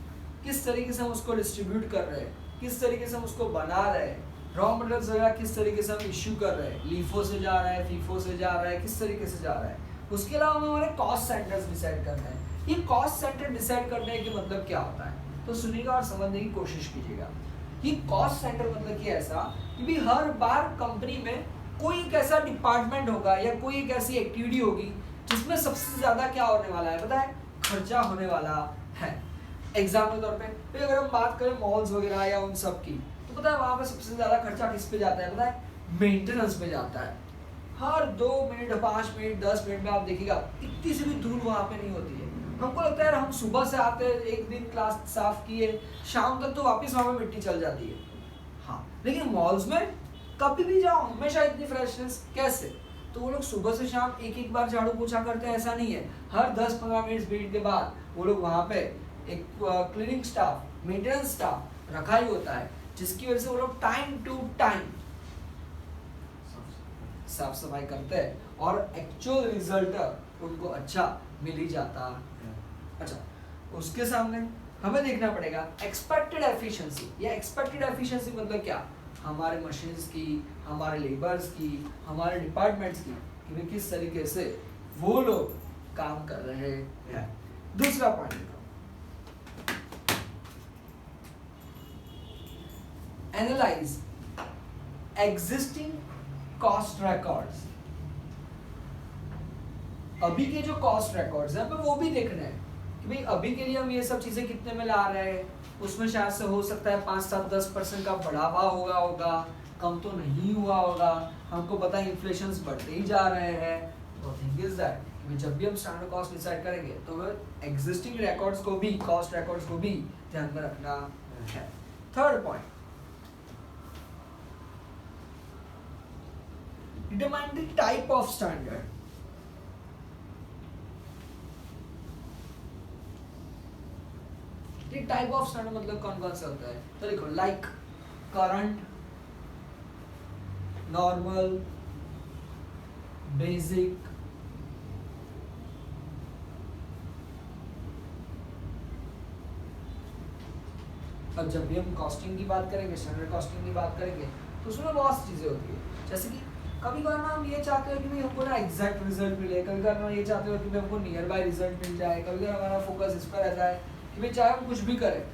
किस तरीके से हम उसको डिस्ट्रीब्यूट कर रहे हैं, किस तरीके से हम उसको बना रहे हैं, रॉ मटेरियल्स वगैरह किस तरीके से हम इश्यू कर रहे हैं, लीफो से जा रहा है, फीफो से जा रहा है, किस तरीके से जा रहा है। उसके अलावा हमें हमारे कॉस्ट सेंटर्स डिसाइड करना है। ये कॉस्ट सेंटर डिसाइड करने के मतलब क्या होता है, तो सुनिएगा और समझने की कोशिश कीजिएगा। ये कॉस्ट सेंटर मतलब कि ऐसा कि भी हर बार कंपनी में कोई एक ऐसा डिपार्टमेंट होगा या कोई एक ऐसी एक्टिविटी होगी जिसमें सबसे ज्यादा क्या होने वाला है पता है? खर्चा होने वाला है। एग्जाम्पल के तौर पे अगर हम बात करें मॉल्स वगैरह या उन सब की, तो पता है वहां पे सबसे ज्यादा खर्चा किस पे जाता है पता है? मेंटेनेंस पे जाता है। हर 2 मिनट 5 मिनट 10 मिनट में आप देखिएगा इतनी सी भी धूल वहां पे नहीं होती है। हमको लगता है हम सुबह से आते हैं, एक दिन क्लास साफ किए, शाम तक तो वापस वहां पे मिट्टी चल जाती है। हाँ, लेकिन मॉल्स में कभी भी जाओ हमेशा इतनी फ्रेशनेस। कैसे? तो वो लोग सुबह से शाम एक बार झाड़ू पोछा करते हैं, ऐसा नहीं है। हर 10-15 मिनट के बाद वो लोग वहां पे एक क्लीनिंग स्टाफ, मेंटेनेंस स्टाफ रखा ही होता है, जिसकी वजह से वो लोग टाइम टू टाइम साफ सफाई करते हैं और एक्चुअल रिजल्ट उनको अच्छा मिल ही जाता है। अच्छा, उसके सामने हमें देखना पड़ेगा एक्सपेक्टेड एफिशिएंसी। या एक्सपेक्टेड एफिशिएंसी मतलब क्या? हमारे मशीन्स की, हमारे लेबर्स की, हमारे डिपार्टमेंट्स की, कि वे किस तरीके से वो लोग काम कर रहे हैं। दूसरा point, analyse existing cost records. अभी के जो कॉस्ट रिकॉर्ड्स हैं हमें वो भी देखना है कि भाई अभी के लिए हम ये सब चीजें कितने में ला रहे हैं। उसमें शायद से हो सकता है 5-7-10% का बढ़ावा होगा, कम तो नहीं हुआ होगा। हमको पता है इन्फ्लेशन बढ़ते ही जा रहे हैं। तो थिंग इज दैट जब भी हम स्टैंडर्ड कॉस्ट डिसाइड करेंगे तो हमें एग्जिस्टिंग रिकॉर्ड्स को भी, कॉस्ट रिकॉर्ड्स को भी ध्यान में रखना है। Third point, determine the type of standard. ये टाइप ऑफ स्टैंडर्ड मतलब कौन कौन सा होता है? तो देखो, लाइक करंट, नॉर्मल, बेसिक, अब जब भी हम कॉस्टिंग की बात करेंगे, स्टैंडर्ड कॉस्टिंग की बात करेंगे, तो उसमें बहुत सी चीज़ें होती है। जैसे कि कभी कभार ना हम ये चाहते हो कि भाई हमको ना एग्जैक्ट रिजल्ट मिले, कभी कभार हम ये चाहते हो कि भाई हमको नियर बाय रिजल्ट मिल जाए, कभी कभार हमारा फोकस इस पर रहता है कि भाई चाहे हम कुछ भी करें,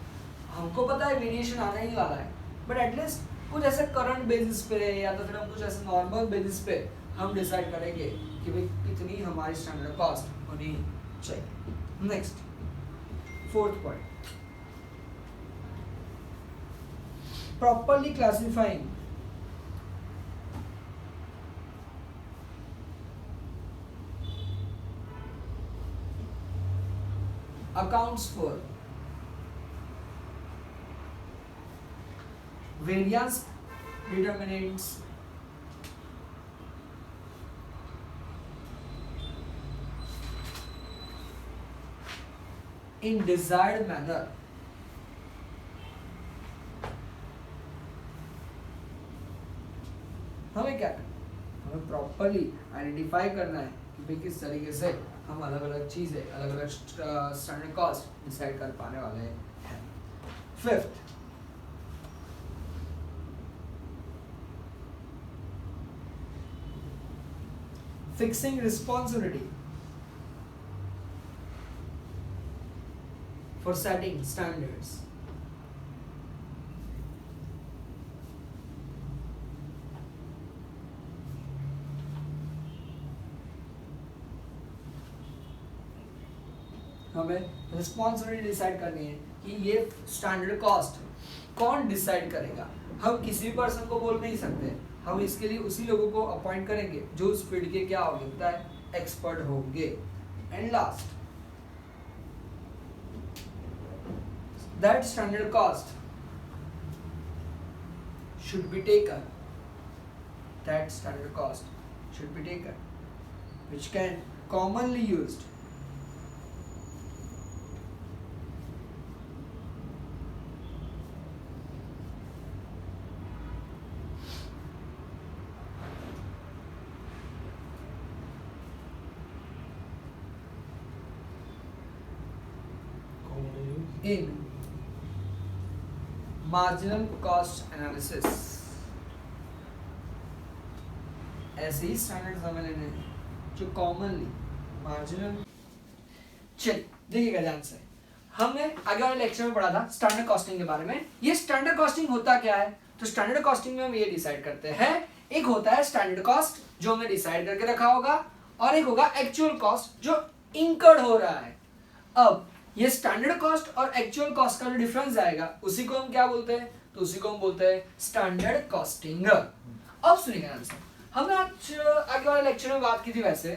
हमको पता है वेरिएशन आना ही वाला है, बट एटलीस्ट कुछ ऐसे करंट बेसिस पे या तो फिर हम कुछ ऐसे नॉर्मल बेसिस पे हम डिसाइड करेंगे कि भाई कितनी हमारी स्टैंडर्ड कॉस्ट होनी चाहिए। Next, fourth point, properly classifying accounts for variance determinants in desired manner। हमें क्या करना है? हमें प्रॉपरली आइडेंटिफाई करना है कि भाई किस तरीके से हम अलग अलग चीज़ें, अलग अलग स्टैंडर्ड कॉस्ट डिसाइड कर पाने वाले हैं। Fifth, fixing responsibility for setting standards. हमें रिस्पॉन्सिबिलिटी डिसाइड करनी है कि ये स्टैंडर्ड कॉस्ट कौन डिसाइड करेगा। हम किसी भी पर्सन को बोल नहीं सकते, हम इसके लिए उसी लोगों को अपॉइंट करेंगे जो उस फील्ड के क्या होंगे, पता है, एक्सपर्ट होंगे। And last, that standard cost should be taken, that standard cost should be taken which can commonly used in marginal cost analysis। ऐसे ही स्टैंडर्ड्स हमें लेने हैं जो कॉमनली मार्जिनल। चल देखिएगा ध्यान से, हमने आगे वाले लेक्चर में पढ़ा था स्टैंडर्ड कॉस्टिंग के बारे में। ये स्टैंडर्ड कॉस्टिंग होता क्या है? तो स्टैंडर्ड कॉस्टिंग में हम ये डिसाइड करते हैं, एक होता है स्टैंडर्ड कॉस्ट जो हमने डिसाइड करके रखा होगा, और एक होगा एक्चुअल कॉस्ट जो इंकर्ड हो रहा है। अब ये स्टैंडर्ड कॉस्ट और एक्चुअल कॉस्ट का जो डिफरेंस आएगा उसी को हम क्या बोलते हैं? तो उसी को हम बोलते हैं स्टैंडर्ड कॉस्टिंग। अब सुनिएगा आंसर, हमने आज आगे वाले लेक्चर में बात की थी वैसे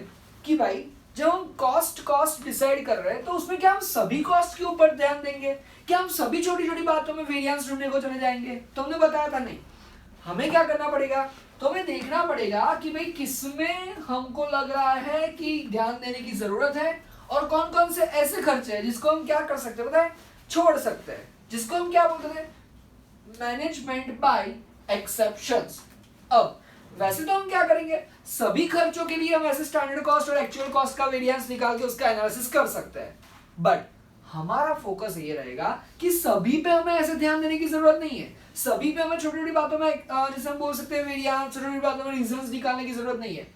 कि भाई जब हम कॉस्ट डिसाइड कर रहे हैं तो उसमें क्या हम सभी कॉस्ट के ऊपर ध्यान देंगे? क्या हम सभी छोटी छोटी बातों में वेरिएंस ढूंढने को चले जाएंगे? तो हमने बताया था नहीं, हमें क्या करना पड़ेगा, तो हमें देखना पड़ेगा कि भाई किसमें हमको लग रहा है कि ध्यान देने की जरूरत है और कौन कौन से ऐसे खर्चे हैं जिसको हम क्या कर सकते हैं, पता है, छोड़ सकते हैं, जिसको हम क्या बोलते थे, मैनेजमेंट बाय एक्सेप्शंस। अब वैसे तो हम क्या करेंगे, सभी खर्चों के लिए हम ऐसे स्टैंडर्ड कॉस्ट और एक्चुअल कॉस्ट का वेरिएंस निकाल के उसका एनालिसिस कर सकते हैं, बट हमारा फोकस ये रहेगा कि सभी पे हमें ऐसे ध्यान देने की जरूरत नहीं है, सभी पे हमें छोटी छोटी बातों में जैसे हम बोल सकते हैं वेरिएंस, छोटी छोटी बातों में रीजंस निकालने की जरूरत नहीं है।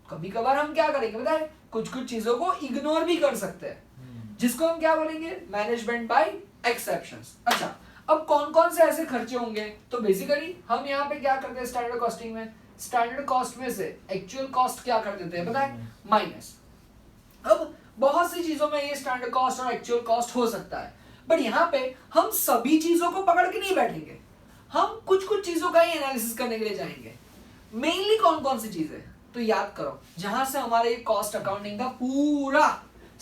कभी कभार हम क्या करेंगे पता है, कुछ कुछ चीजों को इग्नोर भी कर सकते हैं, जिसको हम क्या बोलेंगे, मैनेजमेंट बाय एक्सेप्शंस। अच्छा, अब कौन कौन से ऐसे खर्चे होंगे? तो बेसिकली हम यहाँ पे क्या करते हैं स्टैंडर्ड कॉस्टिंग में, स्टैंडर्ड कॉस्ट में से एक्चुअल कॉस्ट क्या कर देते हैं पता है, माइनस। अब बहुत सी चीजों में ये स्टैंडर्ड कॉस्ट और एक्चुअल कॉस्ट हो सकता है, बट यहाँ पे हम सभी चीजों को पकड़ के नहीं बैठेंगे, हम कुछ कुछ चीजों का ही एनालिसिस करने के लिए जाएंगे। मेनली कौन कौन सी चीजें, तो याद करो जहां से हमारे ये कॉस्ट अकाउंटिंग का पूरा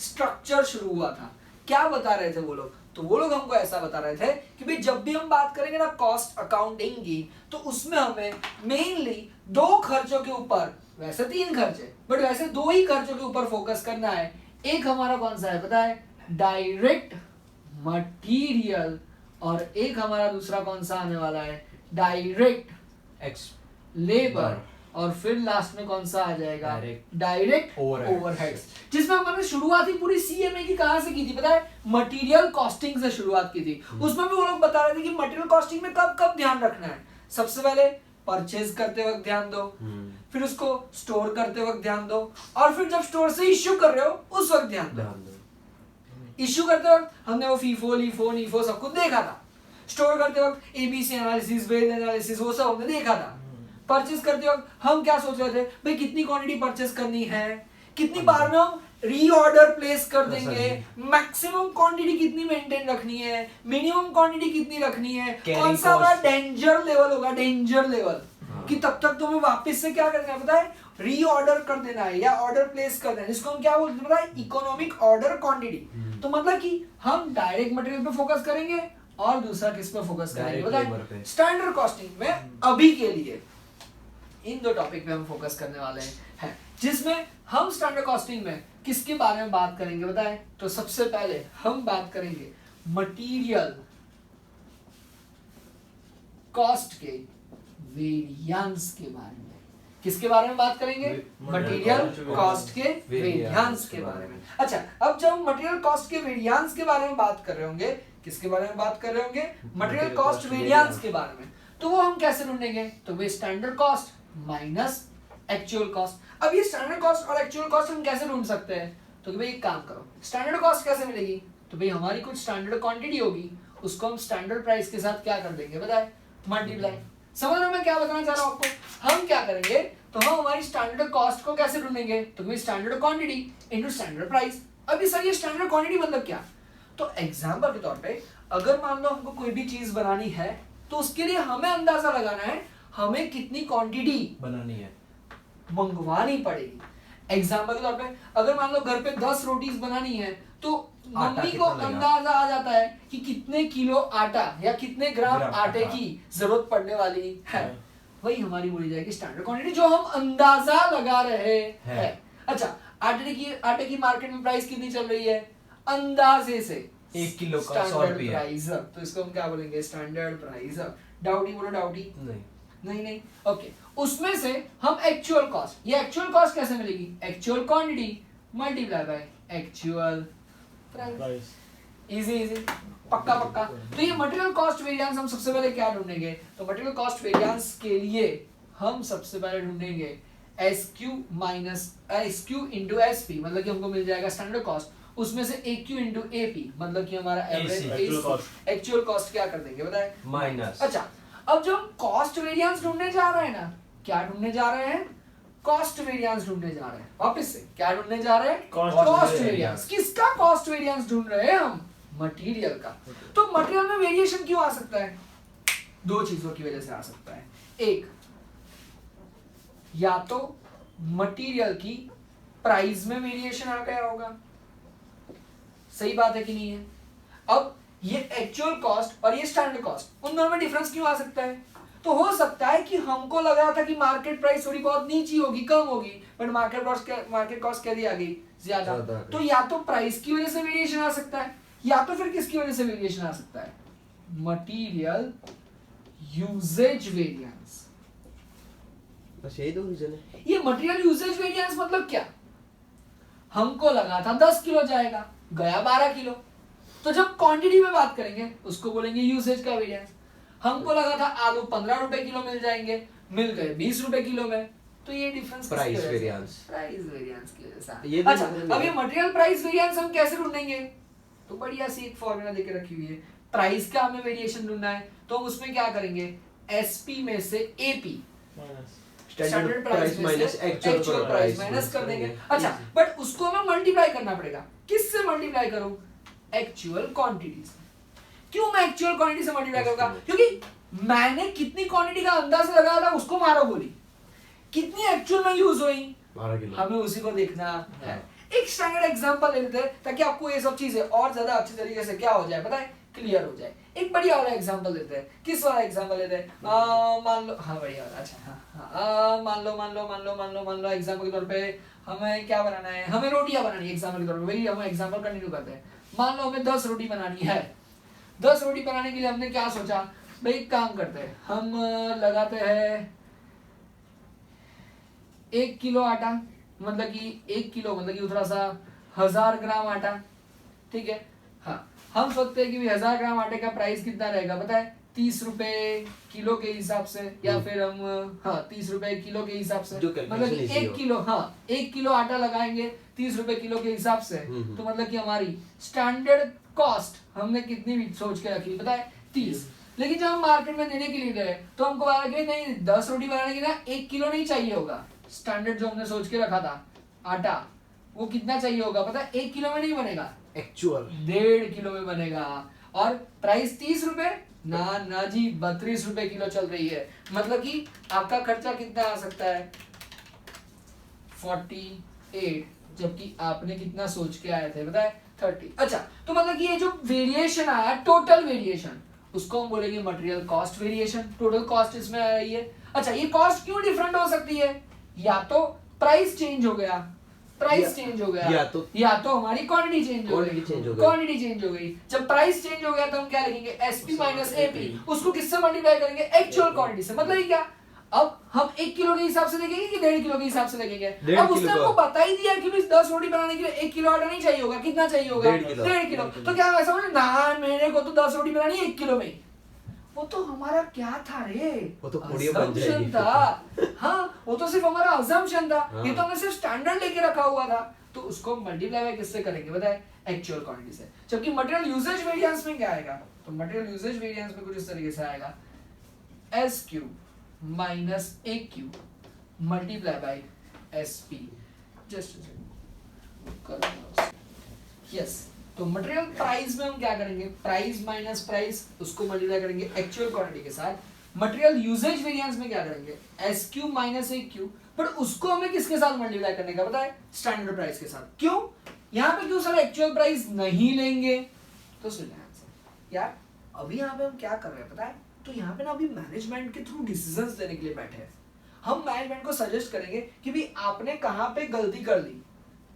स्ट्रक्चर शुरू हुआ था, क्या बता रहे थे वो लोग? तो वो लोग हमको ऐसा बता रहे थे कि भाई जब भी हम बात करेंगे ना कॉस्ट अकाउंटिंग की, तो उसमें हमें मेनली 2 खर्चों के ऊपर, वैसे 3 खर्चे बट वैसे 2 ही खर्चों के ऊपर फोकस करना है। एक हमारा कौन सा है पता है? डायरेक्ट मटेरियल, और एक हमारा दूसरा कौन सा आने वाला है? डायरेक्ट लेबर, और फिर लास्ट में कौन सा आ जाएगा? Direct overheads. जिसमें हमने शुरुआत ही पूरी सीएमए की कहां से की थी पता है? मटेरियल कॉस्टिंग से शुरुआत की थी। उसमें भी वो लोग बता रहे थे कि मटेरियल कॉस्टिंग में कब कब ध्यान रखना है। सबसे पहले परचेज करते वक्त ध्यान दो, फिर उसको स्टोर करते वक्त ध्यान दो, और फिर जब स्टोर से इश्यू कर रहे हो उस वक्त ध्यान दो। इश्यू करते वक्त हमने वो फीफो लीफो नीफो सब कुछ देखा था। स्टोर करते वक्त एबीसी एनालिसिस, वेट एनालिसिस, वो सब हमने देखा था। परचेज करते वक्त हम क्या सोच रहे थे भाई कितनी क्वांटिटी परचेज करनी है, कितनी बार में हम रीऑर्डर प्लेस कर देंगे, मैक्सिमम क्वांटिटी कितनी मेंटेन रखनी है, मिनिमम क्वांटिटी कितनी रखनी है, कौन सा हमारा डेंजर लेवल होगा, डेंजर लेवल कि तब तक तुम्हें वापस से क्या करना है पता है? रीऑर्डर कर देना है या ऑर्डर प्लेस कर देना है, जिसको हम क्या बोलते हैं पता है? Economic order quantity. तो मतलब कि हम डायरेक्ट मटेरियल पे फोकस करेंगे और दूसरा किस पे फोकस करेंगे बताए? स्टैंडर्ड कॉस्टिंग में अभी के लिए इन 2 टॉपिक पे हम फोकस करने वाले हैं, जिसमें हम स्टैंडर्ड कॉस्टिंग में किसके बारे में बात करेंगे बताएं? तो सबसे पहले हम बात करेंगे मटेरियल कॉस्ट के वेरिएंस के बारे में। किसके बारे में बात करेंगे? मटेरियल कॉस्ट के वेरिएंस के बारे में। अच्छा, अब जब हम मटेरियल कॉस्ट के वेरिएंस के बारे में बात कर रहे होंगे, किसके बारे में बात कर रहे होंगे? मटेरियल कॉस्ट वेरिएंस के बारे में। तो वो हम कैसे ढूंढेंगे? तो वे standard cost minus actual cost. अब ये स्टैंडर्ड कॉस्ट और एक्चुअल कॉस्ट हम कैसे ढूंढ सकते हैं? तो भाई एक काम करो, स्टैंडर्ड कॉस्ट कैसे मिलेगी? तो भाई हमारी कुछ स्टैंडर्ड क्वांटिटी होगी, उसको हम स्टैंडर्ड प्राइस के साथ क्या कर देंगे बताए? मल्टीप्लाई। समझ रहे हो मैं क्या बताना चाह रहा हूं आपको? हम क्या करेंगे तो हम हमारी स्टैंडर्ड कॉस्ट को कैसे ढूंढेंगे? तो भाई standard quantity into standard price. अभी सर ये स्टैंडर्ड क्वांटिटी मतलब क्या? तो एग्जांपल के तौर पे अगर मान लो हमको कोई भी चीज बनानी है तो उसके लिए हमें अंदाजा लगाना है हमें कितनी क्वांटिटी बनानी है, मंगवानी पड़ेगी। एग्जांपल के तौर पे अगर मान लो घर पे 10 रोटीज बनानी है तो मम्मी को अंदाजा आ जाता है कि कितने किलो आटा या कितने ग्राम आटे की जरूरत पड़ने वाली है। वही हमारी बोली जाएगी स्टैंडर्ड क्वांटिटी जो हम अंदाजा लगा रहे हैं। अच्छा, आटे की मार्केट में प्राइस कितनी चल रही है? अंदाजे से 1 किलो का 100 रुपया। तो इसको हम क्या बोलेंगे? Standard price. डाउटी बोलो, डाउटी नहीं ओके। उसमें से हम एक्चुअल कॉस्ट, ये एक्चुअल कॉस्ट कैसे मिलेगी? Actual quantity multiply by actual price. Easy पक्का। तो ये मटेरियल कॉस्ट वेरिएंस हम सबसे पहले क्या ढूंढेंगे? तो मटेरियल कॉस्ट वेरिएंस के लिए हम सबसे पहले ढूंढेंगे SQ minus SQ into SP, मतलब कि हमको मिल जाएगा स्टैंडर्ड कॉस्ट, उसमें से AQ इंटू AP, मतलब कि हमारा एवरेज एक्चुअल कॉस्ट क्या कर देंगे बताए? माइनस। अच्छा, अब जो हम कॉस्ट वेरिएंस ढूंढने जा रहे हैं ना, क्या ढूंढने जा रहे हैं? कॉस्ट वेरिएंस ढूंढने जा रहे हैं। वापस से क्या ढूंढने जा रहे हैं? Cost variance. किसका कॉस्ट वेरिएंस ढूंढ रहे हैं हम? मटेरियल का। तो मटेरियल में वेरिएशन क्यों आ सकता है? 2 चीजों की वजह से आ सकता है। एक, या तो मटेरियल की प्राइस में वेरिएशन आ गया होगा, सही बात है कि नहीं है? अब ये एक्चुअल कॉस्ट और ये स्टैंडर्ड कॉस्ट, उन दोनों में डिफरेंस क्यों आ सकता है? तो हो सकता है कि हमको लग रहा था कि मार्केट प्राइस थोड़ी बहुत नीची होगी, कम होगी, बट मार्केट कॉस्ट क्या दी आ गई? ज्यादा। तो या तो प्राइस की वजह से वेरिएशन आ सकता है, या तो फिर किसकी वजह से वेरिएशन आ सकता है? Material usage variance. बस यही 2 रीजन है। ये मटेरियल यूजेज वेरिएंस मतलब क्या? हमको लगा था 10 किलो जाएगा, गया 12 किलो, तो जब क्वांटिटी में बात करेंगे उसको बोलेंगे यूसेज का वेरिएंस। हमको लगा था आलू 15 रुपए किलो मिल जाएंगे, मिल गए 20 रुपए किलो में, तो ये डिफरेंस प्राइस वेरिएंस की वजह से। अच्छा, अब ये मटेरियल प्राइस वेरिएंस हम कैसे ढूंढेंगे? तो बढ़िया सी एक फॉर्मूला देके रखी हुई है। प्राइस का हमें वेरिएशन ढूंढना है तो हम उसमें क्या करेंगे? SP में से AP standard price minus actual price minus कर देंगे। अच्छा, बट उसको हमें मल्टीप्लाई करना पड़ेगा। किससे मल्टीप्लाई करूं? एक्चुअल क्वांटिटी से। क्यों मैं एक्चुअल क्वांटिटी से मल्टीप्लाई करूंगा? क्योंकि मैंने कितनी क्वांटिटी का अंदाजा लगाया था उसको मारो गोली। कितनी एक्चुअल में यूज हुई 12 किलो। हमें उसी को देखना है। एक स्टैंडर्ड एग्जांपल ले लेते हैं ताकि आपको ये सब चीजें और ज्यादा अच्छे तरीके से क्या हो जाए पता है, क्लियर हो जाए। एक बढ़िया वाला एग्जांपल लेते हैं। किस वाला एग्जांपल लेते हैं? मान लो, हाँ बढ़िया वाला, अच्छा हाँ, मान लो एग्जांपल के तौर पे हमें क्या बनाना है, हमें रोटियां बनानी है। एग्जांपल के तौर पे वही हम एग्जांपल कंटिन्यू करते हैं। मान लो हमें 10 रोटी बनानी है। 10 रोटी बनाने के लिए हमने क्या सोचा भाई, एक काम करते हैं, हम लगाते हैं 1 किलो आटा, मतलब कि 1 किलो मतलब कि थोड़ा सा 1000 ग्राम आटा, ठीक है। हाँ, हम सोचते हैं कि 1000 ग्राम आटे का प्राइस कितना रहेगा पता है, 30 रुपए किलो के हिसाब से, या फिर हम 30 रुपए किलो के हिसाब से, मतलब कि 1 किलो, 1 किलो आटा लगाएंगे 30 रुपए किलो के हिसाब से, तो मतलब कि हमारी स्टैंडर्ड कॉस्ट हमने कितनी भी सोच के रखी पता है, 30। लेकिन जब हम मार्केट में देने के लिए गए तो हमको लगा कि नहीं, 10 रोटी बनाने के लिए 1 किलो नहीं चाहिए होगा। स्टैंडर्ड जो हमने सोच के रखा था आटा, वो कितना चाहिए होगा पता है, 1 किलो में नहीं बनेगा, एक्चुअल 1.5 किलो में बनेगा। और प्राइस 30 रुपए ना जी, 32 रुपए किलो चल रही है। मतलब कि आपका खर्चा कितना आ सकता है, 48, जबकि आपने कितना सोच के आए थे पता है, 30। अच्छा, तो मतलब कि ये जो वेरिएशन आया, टोटल वेरिएशन, उसको हम बोलेंगे material cost variation. Total cost इसमें आ रही है। अच्छा, ये कॉस्ट क्यों डिफरेंट हो सकती है? या तो प्राइस चेंज हो गया, चेंज हो गया, या तो हमारी क्वांटिटी चेंज हो गई, क्वांटिटी चेंज हो गई। जब प्राइस चेंज हो गया तो हम क्या लिखेंगे, एसपी माइनस एपी, उसको किससे मल्टीप्लाई करेंगे, एक्चुअल क्वांटिटी से। मतलब ये क्या, अब हम 1 किलो के हिसाब से देखेंगे कि 1.5 किलो के हिसाब से देखेंगे? अब उसने हमको बता ही दिया कि 10 रोटी बनाने के लिए 1 किलो आटा नहीं चाहिए होगा, कितना चाहिए होगा, 1.5 किलो। तो क्या ऐसा बोले ना, मेरे को तो 10 रोटी बनानी है 1 किलो में। वो तो हमारा क्या था रे, वो तो पूरी बन जाएगी था। हाँ, वो तो सिर्फ हमारा अजम्पशन था। ये तो हमने सिर्फ स्टैंडर्ड लेके रखा हुआ था। तो उसको मल्टीप्लाई किससे करेंगे बताए, एक्चुअल क्वांटिटी से। जबकि मटेरियल यूजेज वेरिएंस में क्या आएगा, तो मटेरियल यूजेज वेरिएंस में कुछ इस तरीके से आएगा, S cube minus A cube multiply by S P. Just yes, तो मटेरियल प्राइस में हम क्या करेंगे, प्राइस माइनस प्राइस, उसको मल्टीप्लाई करेंगे एक्चुअल क्वांटिटी के साथ। मटेरियल यूजेज वेरिएंस में क्या करेंगे, एस क्यूब माइनस ए क्यूब, पर उसको हमें किसके साथ मल्टीप्लाई करने का पता है, स्टैंडर्ड प्राइस के साथ। क्यों, यहाँ पे क्यों सर एक्चुअल प्राइस नहीं लेंगे? तो सुनिए आंसर यार, अभी यहाँ पे हम क्या कर रहे हैं पता है, तो यहाँ पे ना अभी मैनेजमेंट के थ्रू डिसीजंस देने के लिए बैठे हैं। हम मैनेजमेंट को सजेस्ट करेंगे कि भाई आपने कहाँ पे गलती कर दी,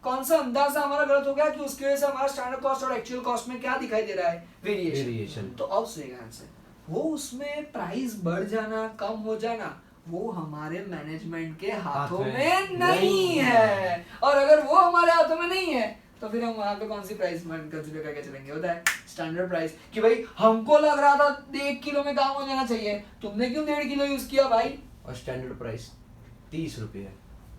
कौन सा अंदाजा हमारा गलत हो गया कि उसकी वजह से हमारा स्टैंडर्ड कॉस्ट और एक्चुअल कॉस्ट में क्या दिखाई दे रहा है, वेरिएशन। तो अब सुनिएगा आंसर, वो उसमें प्राइस बढ़ जाना कम हो जाना वो हमारे मैनेजमेंट के हाथों में नहीं है। और अगर वो हमारे हाथों में नहीं है तो फिर हम वहां पे कौन सी प्राइस कंसीडर करके चलेंगे होता है, स्टैंडर्ड प्राइस। कि भाई हमको लग रहा था 1 किलो में काम हो जाना चाहिए, तुमने क्यों 1.5 किलो यूज किया भाई, और स्टैंडर्ड प्राइस 30 रुपए है,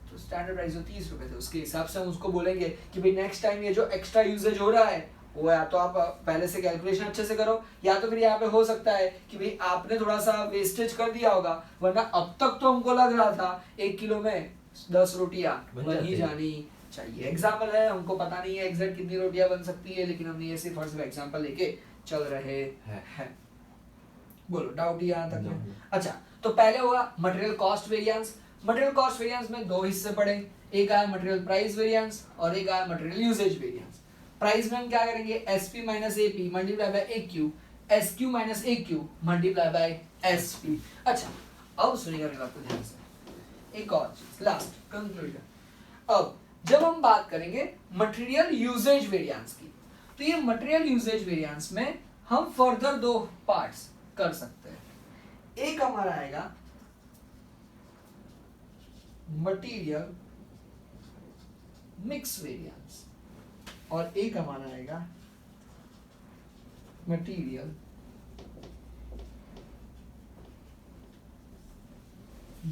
तो स्टैंडर्ड प्राइस जो 30 रुपए थे उसके हिसाब से हम उसको बोलेंगे कि भाई नेक्स्ट टाइम ये जो एक्स्ट्रा यूजेज हो रहा है वो या तो आप पहले से कैलकुलेशन अच्छे से करो, या तो फिर यहाँ पे हो सकता है कि भाई आपने थोड़ा सा वेस्टेज कर दिया होगा, वरना अब तक तो हमको लग रहा था 1 किलो में 10 रोटियां बन जानी चाहिए। एग्जाम्पल है, हमको पता नहीं है एग्जैक्ट कितनी रोटियां बन सकती है, लेकिन हमने ये सिर्फ एग्जाम्पल लेके चल रहे हैं। बोलो डाउट यहाँ तक है? अच्छा, तो पहले होगा material cost variance. Material cost variance में 2 हिस्से पड़े, एक आया मटेरियल प्राइस वेरिएंस और एक आया मटेरियल यूजेज वेरिएंस। प्राइस में हम क्या करेंगे, SP minus AP multiply by A Q, S Q minus A Q multiply by S P. अच्छा, अब सुनिएगा मेरी बात को ध्यान से, एक और चीज लास्ट कंक्लूजन। अब जब हम बात करेंगे मटेरियल यूजेज वेरिएंस की, तो ये मटेरियल यूजेज वेरिएंस में हम फर्दर 2 पार्ट्स कर सकते हैं। एक हमारा आएगा मटेरियल मिक्स वेरिएंस और एक हमारा आएगा मटेरियल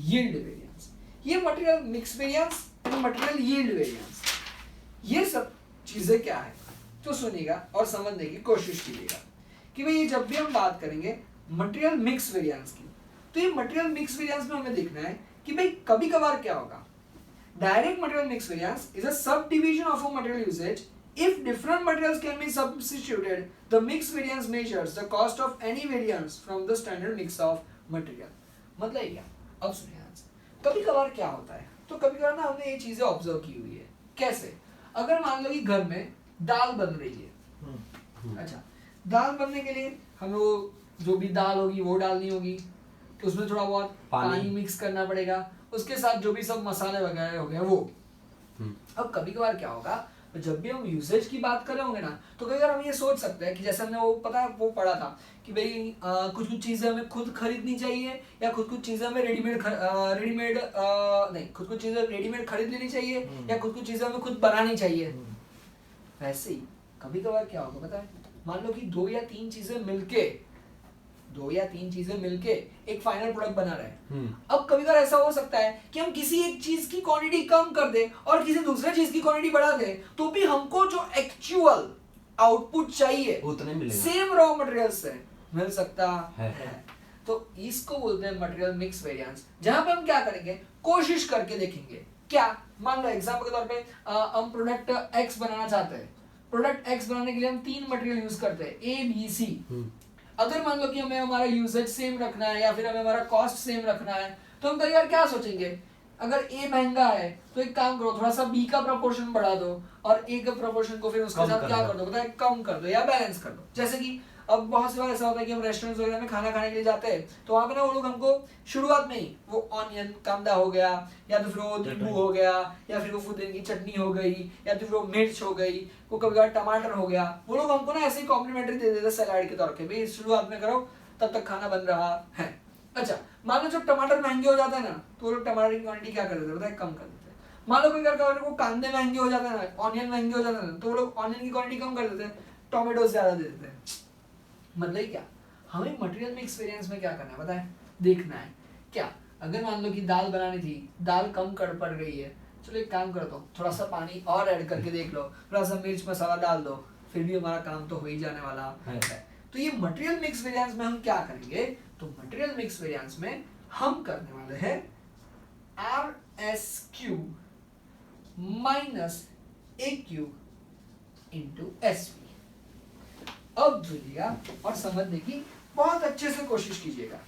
यील्ड वेरिएंस। ये material mix variance and material yield variance, ये सब चीजें क्या है तो सुनिएगा और समझने की कोशिश कीजिएगा कि भाई ये जब भी हम बात करेंगे मटेरियल मिक्स वेरिएंस की, तो ये मटेरियल मिक्स वेरिएंस में हमें देखना है कि भाई कभी कभार क्या होगा, direct material mix variance is a sub division of a material usage. If different materials can be substituted, the mix variance measures the cost of any variance from the standard mix of material. मतलब क्या? अब सुनिए answer. कभी कभार क्या होता है, तो कभी कभार ना हमने ये चीजें ऑब्जर्व की हुई है। कैसे? अगर मान लो कि घर में दाल बन रही है, अच्छा, दाल बनने के लिए हमें वो जो भी दाल होगी वो डालनी होगी, तो उसमें थोड़ा बहुत पानी मिक्स करना पड़ेगा, उसके साथ जो भी सब मसाले वगैरह हो गए वो। अब कभी कभार क्या होगा, तो जब भी हम यूसेज की बात कर रहे होंगे ना, तो कई बार हम ये सोच सकते हैं कि जैसे हमने वो पता है वो पढ़ा था कि भाई कुछ कुछ चीजें हमें खुद खरीदनी चाहिए, या कुछ कुछ चीजें हमें रेडीमेड नहीं, कुछ कुछ चीजें रेडीमेड खरीद लेनी चाहिए, या कुछ कुछ चीजें हमें खुद बनानी चाहिए। वैसे ही कभी कभार क्या होगा पता है, मान लो कि दो या तीन चीजें मिलके एक फाइनल प्रोडक्ट बना रहे हैं। अब कभी कभार ऐसा हो सकता है कि हम किसी एक चीज की क्वांटिटी कम कर दे और किसी दूसरे चीज की क्वांटिटी बढ़ा दे, तो भी हमको जो एक्चुअल आउटपुट चाहिए उतना ही मिलेगा, सेम रॉ मटेरियल से मिल सकता है। तो इसको बोलते हैं मटेरियल मिक्स वेरिएंस, जहां पे हम क्या करेंगे, कोशिश करके देखेंगे। क्या? मान लो एग्जांपल के तौर पे हम प्रोडक्ट एक्स बनाना चाहते हैं। प्रोडक्ट एक्स बनाने के लिए हम 3 मटेरियल यूज करते हैं, ए बी सी। अगर मान लो कि हमें हमारा यूसेज सेम रखना है या फिर हमें हमारा कॉस्ट सेम रखना है, तो हम कई बार क्या सोचेंगे, अगर ए महंगा है तो एक काम करो, थोड़ा सा बी का प्रोपोर्शन बढ़ा दो और ए का प्रोपोर्शन को फिर उसके साथ क्या कर दो, पता है, कम कर दो या बैलेंस कर दो। जैसे कि अब बहुत सी बार ऐसा होता है कि हम रेस्टोरेंट्स वगैरह में खाना खाने के लिए जाते हैं, तो वहाँ पे ना वो लोग हमको शुरुआत में ही वो ऑनियन कांदा हो गया, या तो फिर वो नींबू हो गया, या फिर वो पुदीने की चटनी हो गई, या तो फिर वो मिर्च हो गई, वो कभी कभार टमाटर हो गया, वो लोग हमको ना ऐसे ही कॉम्प्लीमेंट्री दे देते सैलाड के तौर पे, भाई शुरुआत में करो तब तक खाना बन रहा है। अच्छा, मान लो जब टमाटर महंगे हो जाते हैं ना, तो वो लोग टमाटर की क्वांटिटी क्या कर देते हैं, बताए, कम कर देते हैं। मान लो कोई कांदे महंगे हो जाते हैं ना, ऑनियन महंगे हो जाते हैं ना, तो वो लोग ऑनियन की क्वांटिटी कम कर देते हैं, टोमेटो ज्यादा दे देते हैं। मतलब क्या, हमें मटेरियल मिक्स वेरिएंस में क्या करना है बताएं, देखना है। क्या? अगर मान लो कि दाल बनानी थी, दाल कम पड़ गई है, चलो एक काम कर दो, थोड़ा सा पानी और ऐड करके देख लो, थोड़ा सा मिर्च मसाला डाल दो, फिर भी हमारा काम तो हो ही जाने वाला है। तो ये मटेरियल मिक्स वेरिएंस में हम क्या करेंगे, तो मटेरियल मिक्स वेरिएंस में हम करने वाले हैं RSQ minus AQ into SV। अब जुड़िएगा और समझने की बहुत अच्छे से कोशिश कीजिएगा।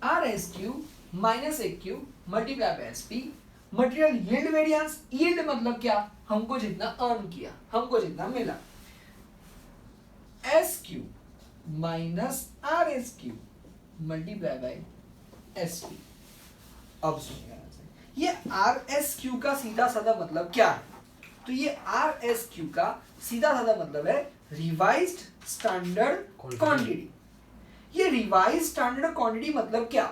RSQ minus AQ multiply by SP, material yield variance. Yield मतलब क्या, हमको जितना अर्न किया, हमको जितना मिला। SQ minus RSQ multiply by SP। अब सुनिएगा, ये RSQ का सीधा साधा मतलब क्या है, तो ये RSQ का सीधा साधा मतलब है रिवाइज्ड स्टैंडर्ड क्वांटिटी। ये रिवाइज्ड स्टैंडर्ड क्वांटिटी मतलब क्या,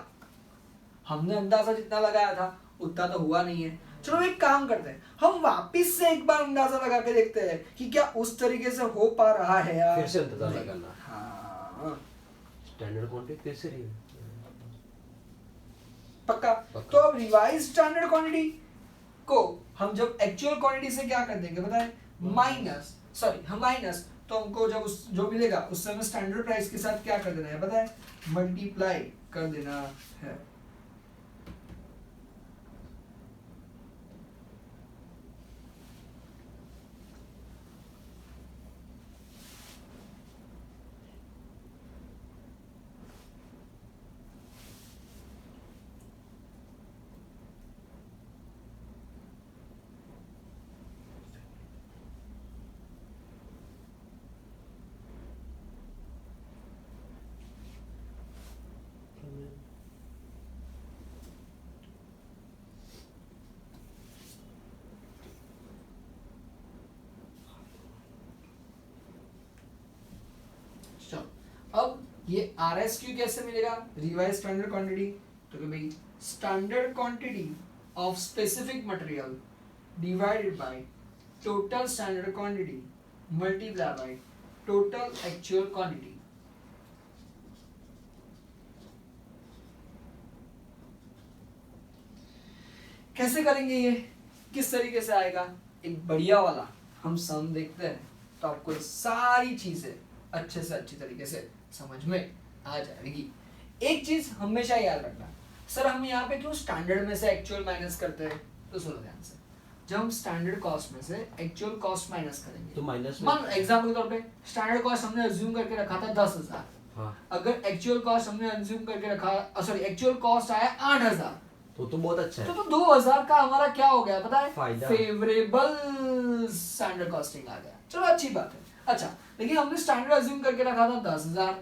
हमने अंदाजा जितना लगाया था उतना तो हुआ नहीं है, चलो एक काम करते हैं, हम वापस से एक बार अंदाजा लगा के देखते हैं कि क्या उस तरीके से हो पा रहा है यार। फिर से अंदाजा लगाना। हाँ, स्टैंडर्ड क्वांटिटी फिर से रही पक्का। तो अब रिवाइज स्टैंडर्ड क्वांटिटी को हम जब एक्चुअल क्वांटिटी से क्या कर देंगे बताएं, माइनस, तो हमको जब उस जो मिलेगा उससे हमें स्टैंडर्ड प्राइस के साथ क्या कर देना है बताएं, मल्टीप्लाई कर देना है। अब ये RSQ कैसे मिलेगा, रिवाइज स्टैंडर्ड क्वांटिटी, तो कि भाई standard quantity of specific material divided by total standard quantity multiply by total actual quantity. कैसे करेंगे ये, किस तरीके से आएगा, एक बढ़िया वाला हम सम देखते हैं, तो आपको सारी चीजें अच्छे से अच्छी तरीके से समझ में आ जाएगी। एक चीज हमेशा याद रखना, सर हम यहाँ पे क्यों स्टैंडर्ड में से एक्चुअल माइनस करते हैं, तो सुनो ध्यान से, जब हम स्टैंडर्ड कॉस्ट में से एक्चुअल कॉस्ट माइनस करेंगे, तो माइनस मान एग्जांपल के तौर पे स्टैंडर्ड कॉस्ट हमने अज्यूम करके रखा था 10,000, हाँ। अगर एक्चुअल कॉस्ट हमने अज्यूम करके रखा, सॉरी एक्चुअल कॉस्ट आया 8,000, तो बहुत अच्छा है। तो 2,000 का हमारा क्या हो गया पता है, फायदा। फेवरेबल स्टैंडर्ड कॉस्टिंग आ गया। चलो अच्छी बात है। अच्छा लेकिन हमने स्टैंडर्ड अज्यूम करके रखा था 10,000,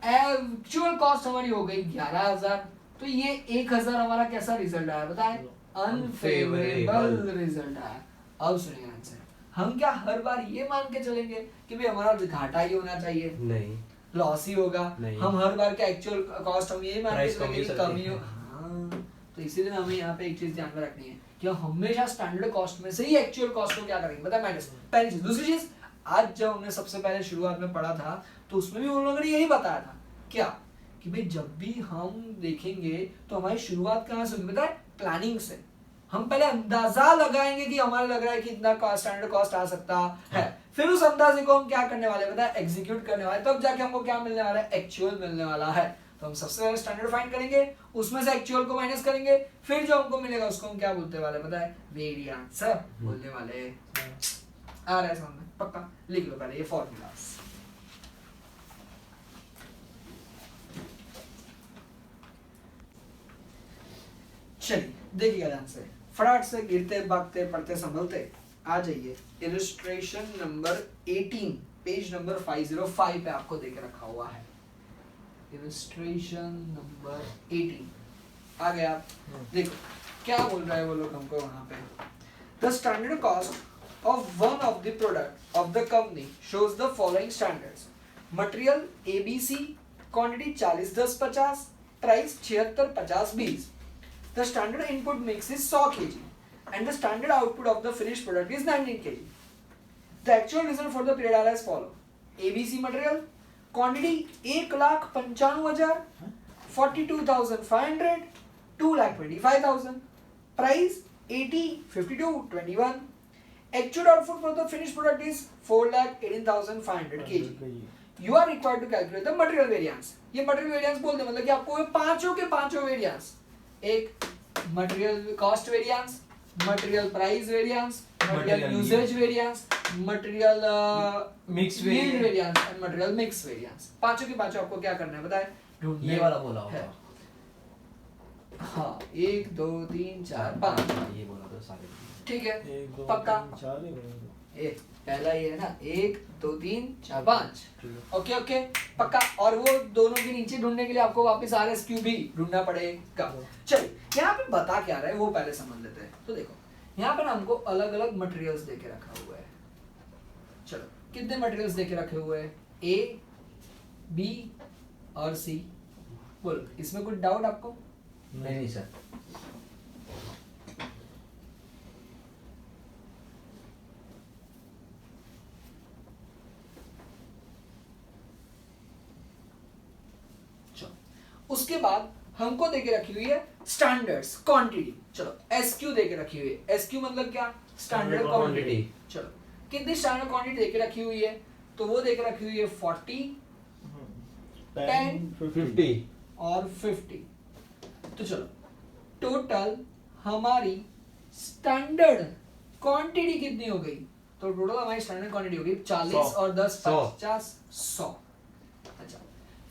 एक्चुअल कॉस्ट हमारी हो गई 11,000, तो ये 1,000 हमारा कैसा रिजल्ट आया बताए, अनफेवरेबल रिजल्ट आया। अब सुनिए आंसर, हम क्या हर बार ये मान के चलेंगे कि भाई हमारा घाटा ही होना चाहिए, नहीं, लॉस ही होगा? नहीं। हम हर बार क्या एक्चुअल कॉस्ट हम ये मान के Price चलेंगे कि कम कमी ही हो। सकती है। हाँ, तो इसीलिए हमें यहाँ पे एक चीज ध्यान में रखनी है कि हम हमेशा स्टैंडर्ड कॉस्ट में से ही एक्चुअल कॉस्ट को क्या करेंगे पता है, माइनस। पहली चीज। दूसरी चीज, आज जब हमने सबसे पहले शुरुआत में पढ़ा था तो उसमें भी उन लोगों ने यही बताया था क्या, कि भाई जब भी हम देखेंगे तो हमारी शुरुआत कहाँ से होगी पता है, प्लानिंग से। हम पहले अंदाजा लगाएंगे कि हमारा लग रहा है कि इतना स्टैंडर्ड कॉस्ट आ सकता है, फिर उस अंदाजे को हम क्या करने वाले पता है, एग्जीक्यूट करने वाले, तब जाके हमको क्या मिलने वाला है, एक्चुअल मिलने वाला है। तो हम सबसे पहले स्टैंडर्ड फाइंड करेंगे, उसमें से एक्चुअल को माइनस करेंगे, फिर जो हमको मिलेगा उसको हम क्या बोलते वाले पता है, वेरिएंस बोलने वाले। आ रहा है समझ में? पक्का लिख लो पहले ये फॉर्मूलास। चलिए देखिएगा ध्यान से, फटाक से गिरते भागते पढ़ते संभलते आ जाइए इलस्ट्रेशन नंबर 18 पेज नंबर 505 पे आपको देके रखा हुआ है। इलस्ट्रेशन नंबर 18 आ गया आप देखो क्या बोल रहा है वो लोग हमको वहां पे। The standard cost of one of the product of the company shows the following standards, material ABC, quantity 40-10-50, price 76-50-20। The standard input mix is 100 kg and the standard output of the finished product is 19 kg. The actual result for the period are as follow. ABC material quantity 1,95,000, 42,500, 2,25,000. Price 80, 52, 21. Actual output for the finished product is 4,18,500 kg. You are required to calculate the material variance. ये material variance बोलते हैं मतलब कि आपको ये पांचों के पांचों variance, एक material cost variance, material price variance, material usage variance, material mix yield variance and material mix variance, पांचों के पांचों आपको क्या करना है बताए, ढूंढना ये वाला बोला है। होगा। हाँ 1 2 3 4 5 ये बोला तो सारे। ठीक है 1 2 पक्का। 3 4 ही बोला। ये पहला ये है ना 1 2 3 4 5 ओके ओके पक्का। और वो दोनों के नीचे ढूंढने के लिए आपको वापस RSQ भी ढूंढना पड़ेगा। चलिए यहाँ पे बता क्या रहा है वो पहले समझ लेते हैं। तो देखो यहाँ पे ना हमको अलग अलग मटेरियल्स देके रखा हुआ है। चलो कितने मटेरियल्स देके रखे हुए हैं, A B और C। बोलो इसमें कुछ डाउट आपको? नहीं सर। उसके बाद हमको देके रखी हुई है स्टैंडर्ड्स क्वांटिटी। चलो SQ देके रखी हुई है। SQ मतलब क्या, स्टैंडर्ड क्वांटिटी। चलो कितनी स्टैंडर्ड क्वांटिटी देके रखी हुई है, तो वो देके रखी हुई है 40 10 50 और 50। तो चलो टोटल हमारी स्टैंडर्ड क्वांटिटी कितनी हो गई, तो टोटल हमारी स्टैंडर्ड क्वांटिटी हो गई 40 और 10 50 100। अच्छा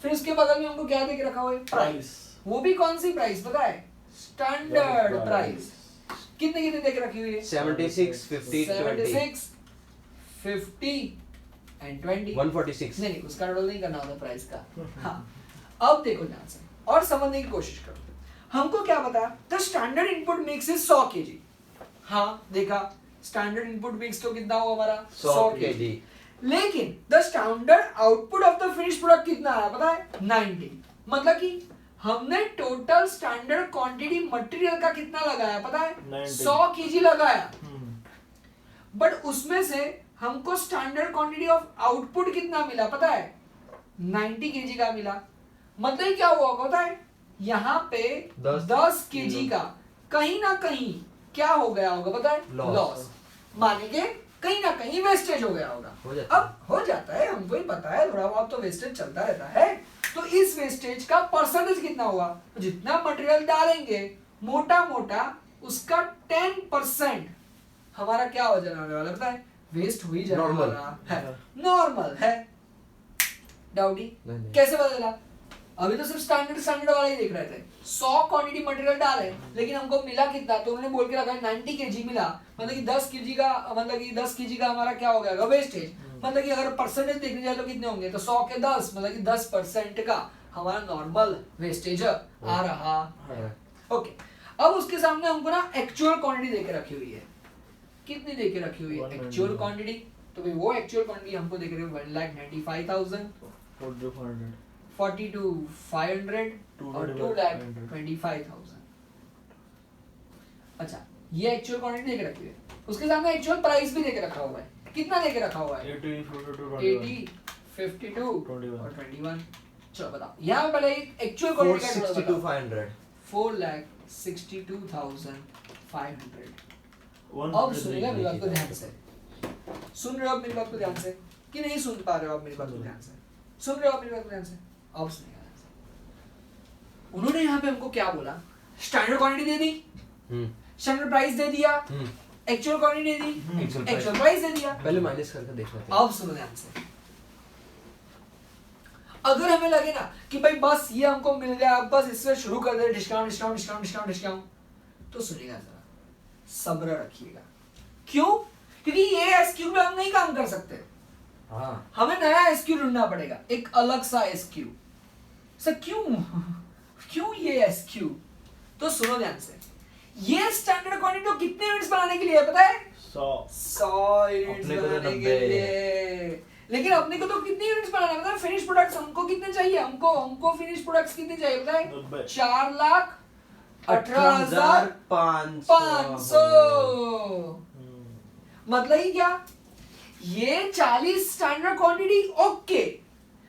फिर उसके बगल में हमको क्या देके रखा हुआ है, प्राइस। वो भी कौन सी प्राइस पता है, स्टैंडर्ड प्राइस। कितने कितने देके रखी हुई है, 76 50 76 50 एंड 20 146। नहीं उसका टोटल नहीं करना होता प्राइस का। हाँ अब देखो ध्यान से और समझने की कोशिश करो। हमको क्या पता, the standard input mix is 100 kg। हाँ देखा स्टैंडर्ड इनपुट मिक्स तो कितना हुआ हमारा 100 kg। लेकिन the standard output of the finish product कितना आया पता है, 90। मतलब कि हमने टोटल स्टैंडर्ड क्वांटिटी मटेरियल का कितना लगाया पता है, 100 kg लगाया। बट उसमें से हमको स्टैंडर्ड क्वांटिटी ऑफ आउटपुट कितना मिला पता है, 90 kg का मिला। मतलब क्या हुआ पता है, यहाँ पे 10 kg का कहीं ना कहीं क्या हो गया होगा पता है, लॉस। माने के कहीं ना कहीं वेस्टेज हो गया होगा। अब हो जाता है, हमको ही पता है थोड़ा बहुत तो वेस्टेज चलता रहता है। तो इस वेस्टेज का परसेंटेज कितना हुआ, तो जितना मटेरियल डालेंगे मोटा मोटा उसका 10% हमारा क्या हो जाने वाला पता है, वेस्ट हो ही जाने वाला है, नॉर्मल है। डाउटी नहीं, नहीं। कैसे पता चला? अभी तो सिर्फ स्टैंडर्ड वाला ही देख रहे थे। 100 क्वांटिटी मटेरियल डाले लेकिन हमको मिला कितना, तो उन्होंने बोल के रखा है 90 kg मिला, मतलब कि 10 kg का, मतलब कि 10 kg का हमारा क्या हो गया वेस्टेज। मतलब कि अगर परसेंटेज देखने जाए तो कितने होंगे, तो 100 के 10 मतलब कि 10% का हमारा नॉर्मल वेस्टेज आ रहा है। ओके, अब उसके सामने हमको ना एक्चुअल क्वांटिटी देके रखी हुई है। कितनी देके रखी हुई है एक्चुअल क्वांटिटी? तो भाई वो एक्चुअल क्वांटिटी हमको देख रहे हो 1,95,000, 42,500 और 2,25,000। अच्छा, ये एक्चुअल क्वांटिटी देके रखी है। उसके सामने एक्चुअल प्राइस भी देके रखा हुआ है। कितना देके रखा हुआ है? 80, 52 और 21। चलो बताओ, यहाँ पे पहले एक्चुअल क्वांटिटी का 462,500 4,62,500। अब सुनिएगा मेरी बात को ध्यान से। सुन रहे हो आप मेरी बात को ध्यान से कि नहीं सुन पा रहे हो आप मेरी बात को ध्यान से? सुन रहे हो आप मेरी बात को ध्यान से? अब सुनिएगा ध्यान से। उन्होंने यहाँ पे हमको क्या बोला? स्टैंडर्ड क्वांटिटी दे दी, स्टैंडर्ड प्राइस दे दिया, एक्चुअल क्वांटिटी दे दी, एक्चुअल प्राइस दे दिया। पहले माइनस करके देखना था। अब सुनो ध्यान से। अगर हमें लगे ना कि भाई बस ये हमको मिल गया, बस इससे शुरू कर दे discount discount discount discount discount, तो सुनिएगा जरा, सब्र रखिएगा। क्यों? क्योंकि ये एसक्यू पे हम नहीं काम कर सकते। हाँ, हमें नया एसक्यू ढूंढना पड़ेगा, एक अलग सा एसक्यू। सर क्यों ये एसक्यू? तो सुनो ध्यान से, ये स्टैंडर्ड क्वांटिटी तो कितने यूनिट्स बनाने के लिए है पता है? 100 यूनिट्स बनाने के लिए। लेकिन अपने को तो कितनी यूनिट्स बनाना है पता है? फिनिश प्रोडक्ट्स हमको कितने चाहिए? हमको फिनिश प्रोडक्ट्स कितने चाहिए पता है? 4,18,500। मतलब ही क्या? ये 40 स्टैंडर्ड क्वांटिटी ओके,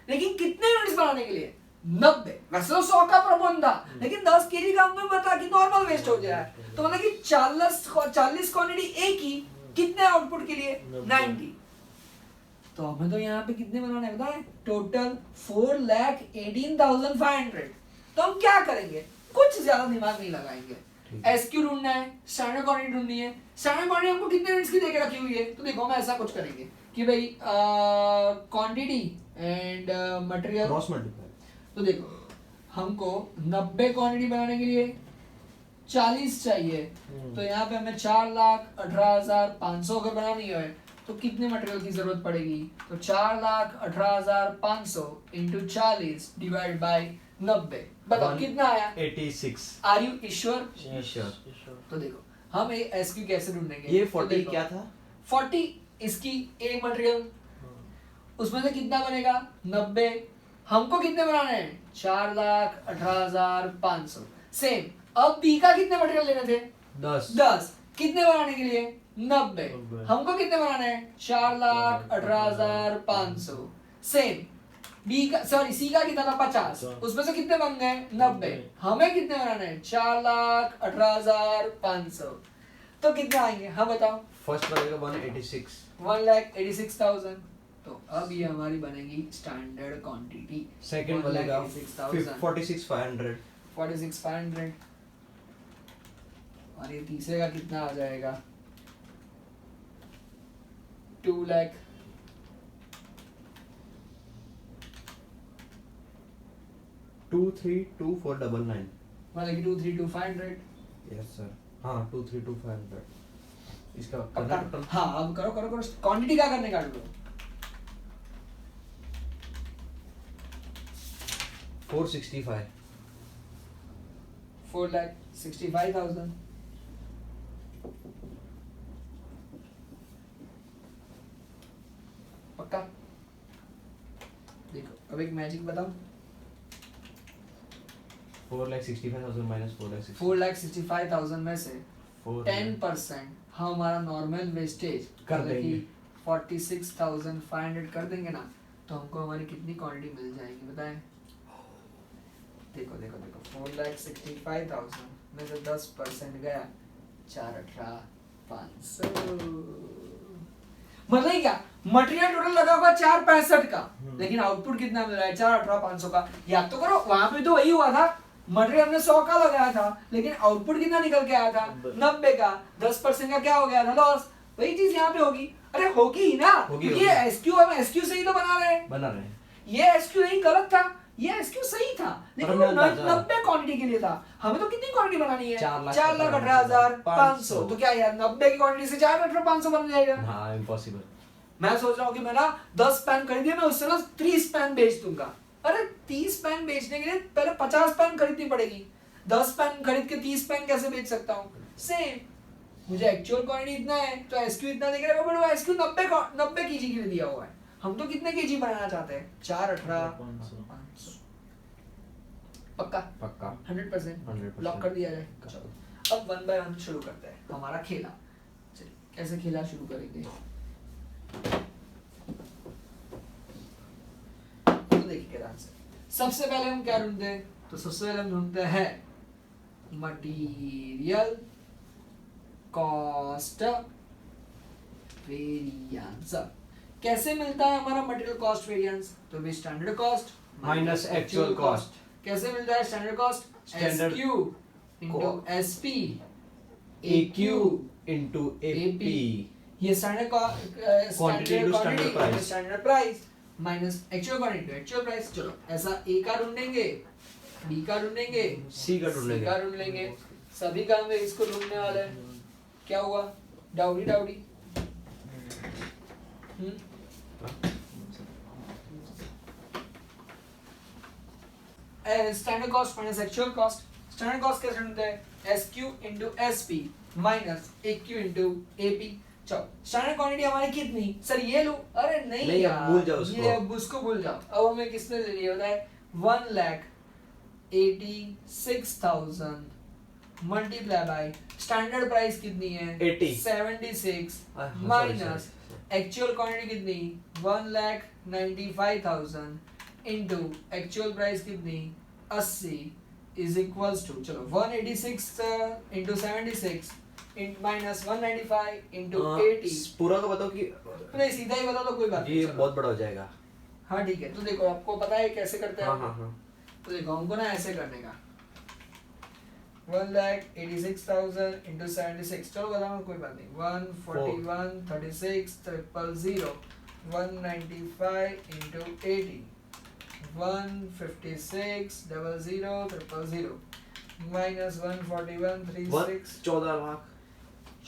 लेकिन कितने यूनिट्स बनाने के लिए? 90। वैसे तो 100 का प्रबंध था, लेकिन 10 kg का हमने बता कि नॉर्मल वेस्ट हो जाए, तो मतलब कि 40 क्वांटिटी एक ही, कितने आउटपुट के लिए? 90। तो हमें तो यहाँ पे कितने बनाने हैं बताएं? टोटल 4,18,500। तो हम क्या करेंगे? कुछ ज्यादा दिमाग नहीं लगाएंगे। एसक्यू ढूंढना है, स्टैंडर्ड क्वांटिटी ढूंढनी है। स्टैंडर्ड क्वांटिटी हमको कितने यूनिट्स की देके रखी हुई है? तो देखो हम ऐसा कुछ करेंगे कि भाई quantity and material cross multiply. तो देखो हमको 90 क्वांटिटी बनाने के लिए 40 चाहिए, तो यहाँ पे हमें 4,18,500 अगर बनानी है तो कितने मटेरियल की जरूरत पड़ेगी? तो 4,18,500 इंटू 40 डिवाइड बाय 90। बताओ कितना आया? 86। आर यू ईश्वर? ईश्वर। तो देखो हम एसक्यू कैसे ढूंढेंगे? ये तो 40 देखो, क्या था? 40 इसकी एक मटेरियल, उसमें से कितना बनेगा? 90। हमको कितने बनाने हैं? 4,18,500। सेम, अब बी का कितने मटेरियल लेने थे? 10। कितने बनाने के लिए? 90। हमको कितने बनाने हैं? 4,18,500। सेम, बी का सॉरी सी का कितना था? 50। उसमें से कितने बन गए? 90। हमें कितने बनाने हैं? 4,18,500। तो कितने आएंगे हम बताओ? फर्स्ट बनेगा 186। 1,86,000। तो अब ये हमारी बनेगी स्टैंडर्ड क्वांटिटी। सेकंड बनेगा 46,500। 46,500। और ये तीसरे का कितना आ जाएगा? 2 लाख। To three to 499। मतलब कि 232,500। Yes sir. हाँ 232,500। इसका पक्का? टोटल। हाँ अब करो करो करो। क्वांटिटी क्या करने का ढूंढो? 465। 4,65,000। पक्का? देखो अब एक मैजिक बताओ। 4,65,000 माइनस 4,65,000 में से 10% हम हमारा नॉर्मल वेस्टेज कर देंगे। 46,500 कर देंगे ना, तो हमको हमारी कितनी क्वांटिटी मिल जाएगी बताएं? देखो देखो देखो 4,65,000 में से 10% गया 4,18,500। मतलब क्या? मटेरियल टोटल लगा होगा 4,65 का, लेकिन आउटपुट कितना मिल रहा है? 4,18,500 का। याद तो करो, वहां पे तो वही हुआ था, मटेरियल हमने 100 का लगाया था, लेकिन आउटपुट कितना निकल के आया था? 90 का। 10% का क्या हो गया था? लॉस। वही चीज यहाँ पे होगी। अरे होगी ही ना, होगी, क्योंकि होगी। एसक्यू हम एसक्यू से ही तो बना रहे हैं। ये एसक्यू नहीं गलत था, ये एसक्यू सही था, लेकिन पर वो हमने अंदाजा- 90 क्वांटिटी के लिए था। हमें तो कितनी क्वांटिटी बनानी है? 4,18,500 तो क्या यार 90 की क्वांटिटी से 4,18,500 बन जाएगा। हाँ इम्पॉसिबल। मैं सोच रहा हूँ कि मैं ना 10 पेन खरीदिए, मैं उससे ना 30 पेन बेच दूंगा। अरे 30 पेन बेचने के लिए पहले 50 पेन खरीदनी पड़ेगी। 10 पेन खरीद के 30 पेन कैसे बेच सकता हूँ? सेम, मुझे एक्चुअल क्वांटिटी इतना है तो एसक्यू इतना दिख रहा है, बट वो एसक्यू 90 केजी के लिए दिया हुआ है। हम तो कितने केजी बनाना चाहते हैं? 4,18,500 पक्का? पक्का 100% 100% लॉक कर दिया जाए। चलो अब 1 बाय 1 शुरू करते हैं हमारा खेला। चलिए कैसे खेला शुरू करेंगे? तो देखिए ध्यान से, सबसे पहले हम क्या ढूंढते हैं? तो सबसे पहले हम ढूंढते हैं मटीरियल कॉस्ट वेरिएंस। कैसे मिलता है हमारा मटेरियल कॉस्ट वेरिएंस? तो भी standard cost minus actual cost. कैसे मिलता है standard cost? Standard SQ into SP AQ into AP। ये standard Quantity to standard price। Standard price minus actual quantity to actual price. चलो ऐसा A का ढूंढेंगे, B का ढूंढेंगे, C का ढूंढेंगे। C का ढूंढ लेंगे। सभी का हम इसको ढूंढने वाले हैं। क्या हुआ? डाउडी डाउडी। Standard cost minus actual cost. Standard cost कैसे ढूंढते हैं? SQ into SP minus AQ into AP। चलो स्टैंडर्ड क्वांटिटी हमारी कितनी? सर ये लो। अरे नहीं नहीं, यार, अब भूल जाओ उसको। ये अब उसको भूल जाओ। अब हमें किसने ले लिया होता है? 1,86,000 मल्टीप्लाई बाय स्टैंडर्ड प्राइस कितनी है? 80। 76 हाँ, माइनस sorry। एक्चुअल क्वांटिटी कितनी? 1,95,000 इनटू एक्चुअल प्राइस कितनी? 80 इज इक्वल्स टू, चलो 186 इनटू 76 माइनस 195 इनटू 80। पूरा का बताओ कि नहीं सीधा ही बता दो, कोई बात नहीं। ये चलो। बहुत बड़ा हो जाएगा। हाँ ठीक है, तो देखो आपको पता है कैसे करते हैं? हाँ हाँ हाँ। तो देखो हमको ना ऐसे करने का 1,86,000 into 76। चलो बताओ कोई बात नहीं। 141 36 000 195 into 80 156 00 000 minus 141 36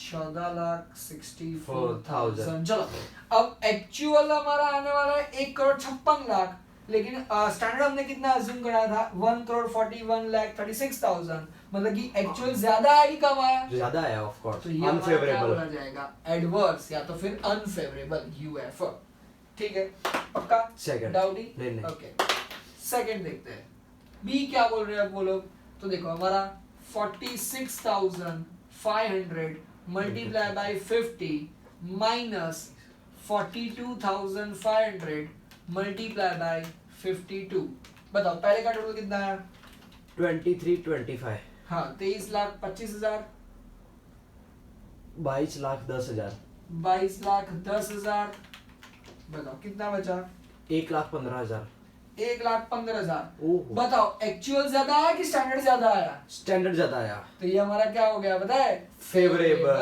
14,64,000। चलो अब एक्चुअल हमारा आने वाला है 1,56,00,000, लेकिन स्टैंडर्ड हमने कितना अज्यूम करा था? 1,41,36,000। मतलब कि एक्चुअल ज्यादा आया कि कम आया? ज्यादा आया ऑफ कोर्स। तो ये हमारा क्या अनफेवरेबल। बोला जाएगा? एडवर्स या तो फिर अनफेवरेबल, UF। ठीक है पक्का? सेकंड। डाउटी? नहीं नहीं। ओके सेकंड देखते हैं। बी क्या बोल रहे हैं वो लोग? तो देखो हमारा 46,500 multiply by 50 minus 42,500 multiply by 52। बताओ पहले का टोटल कितना है? 2325। हाँ 23,25,000 22,10,000। 22,10,000। बताओ कितना बचा? 1,15,000। 1,15,000। ओह। बताओ एक्चुअल ज्यादा आया कि स्टैंडर्ड ज्यादा आया? स्टैंडर्ड ज्यादा आया। तो ये हमारा क्या हो गया पता है? Favorable।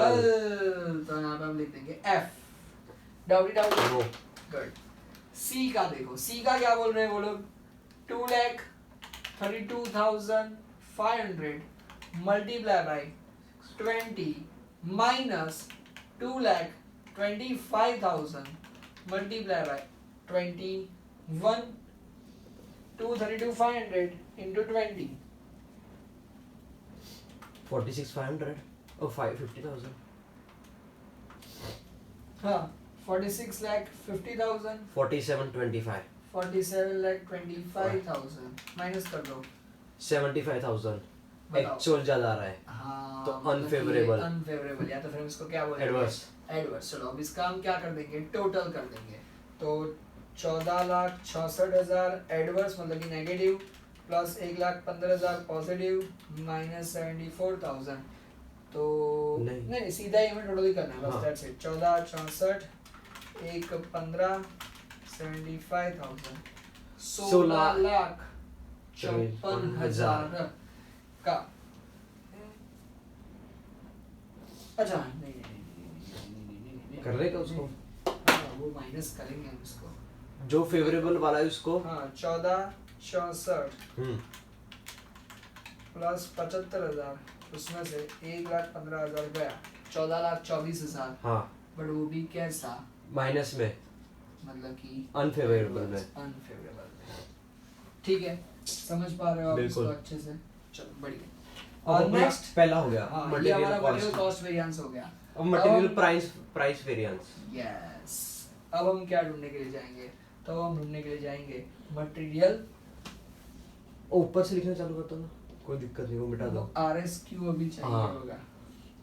तो यहाँ पे हम लिख देंगे F। Duty duty. No. Good. सी का देखो, सी का क्या बोल रहे हैं वो लोग? 2,32,500 multiply by 20 minus 2,25,000 multiply by 21 232,500 into 20 46,500 और 50,000। हाँ 46,50,000 47,25। 47,25,000 माइनस कर दो 75,000। बताओ। एक्चुअल ज्यादा आ रहा है। हाँ तो मतलब unfavorable। ये unfavorable या तो फिर हम इसको क्या बोलेंगे? Adverse। एडवर्स। चलो अब इसका हम क्या कर देंगे? टोटल कर देंगे। तो 14,66,000 एडवर्स मतलब कि नेगेटिव प्लस 1,15,000 पॉजिटिव माइनस 74,000। तो नहीं सीधा ही हमें टोटल ही करना है बस। That's it. 14 64 1 15 75,000 16,54,000 का। अच्छा नहीं कर रहे क्या उसको? हाँ, वो माइनस करेंगे हम इसको। जो फेवरेबल वाला है उसको हाँ 1464 प्लस 75,000 उसमें से 1,15,000 गया 14,24,000 हाँ बट वो भी कैसा माइनस में मतलब कि अनफेवरेबल में अनफेवरेबल में ठीक है समझ पा रहे हो आप इसको बिल्कुल। अच्छे से चलो बढ़िया अब और अपना नेक्स्ट पहला हो गया हाँ ये मटेरियल हमारा मटेरियल कॉस्ट कॉस्ट वेरिएंस हो गया अब मटेरियल अब- प्राइस वेरिएंस यस अब हम क्या ढूंढने के लिए जाएंगे तो हम ढूंढने के लिए जाएंगे मटेरियल ऊपर से लिखना चालू करता ना कोई दिक्कत नहीं वो मिटा दो RSQ अभी चाहिए हाँ। होगा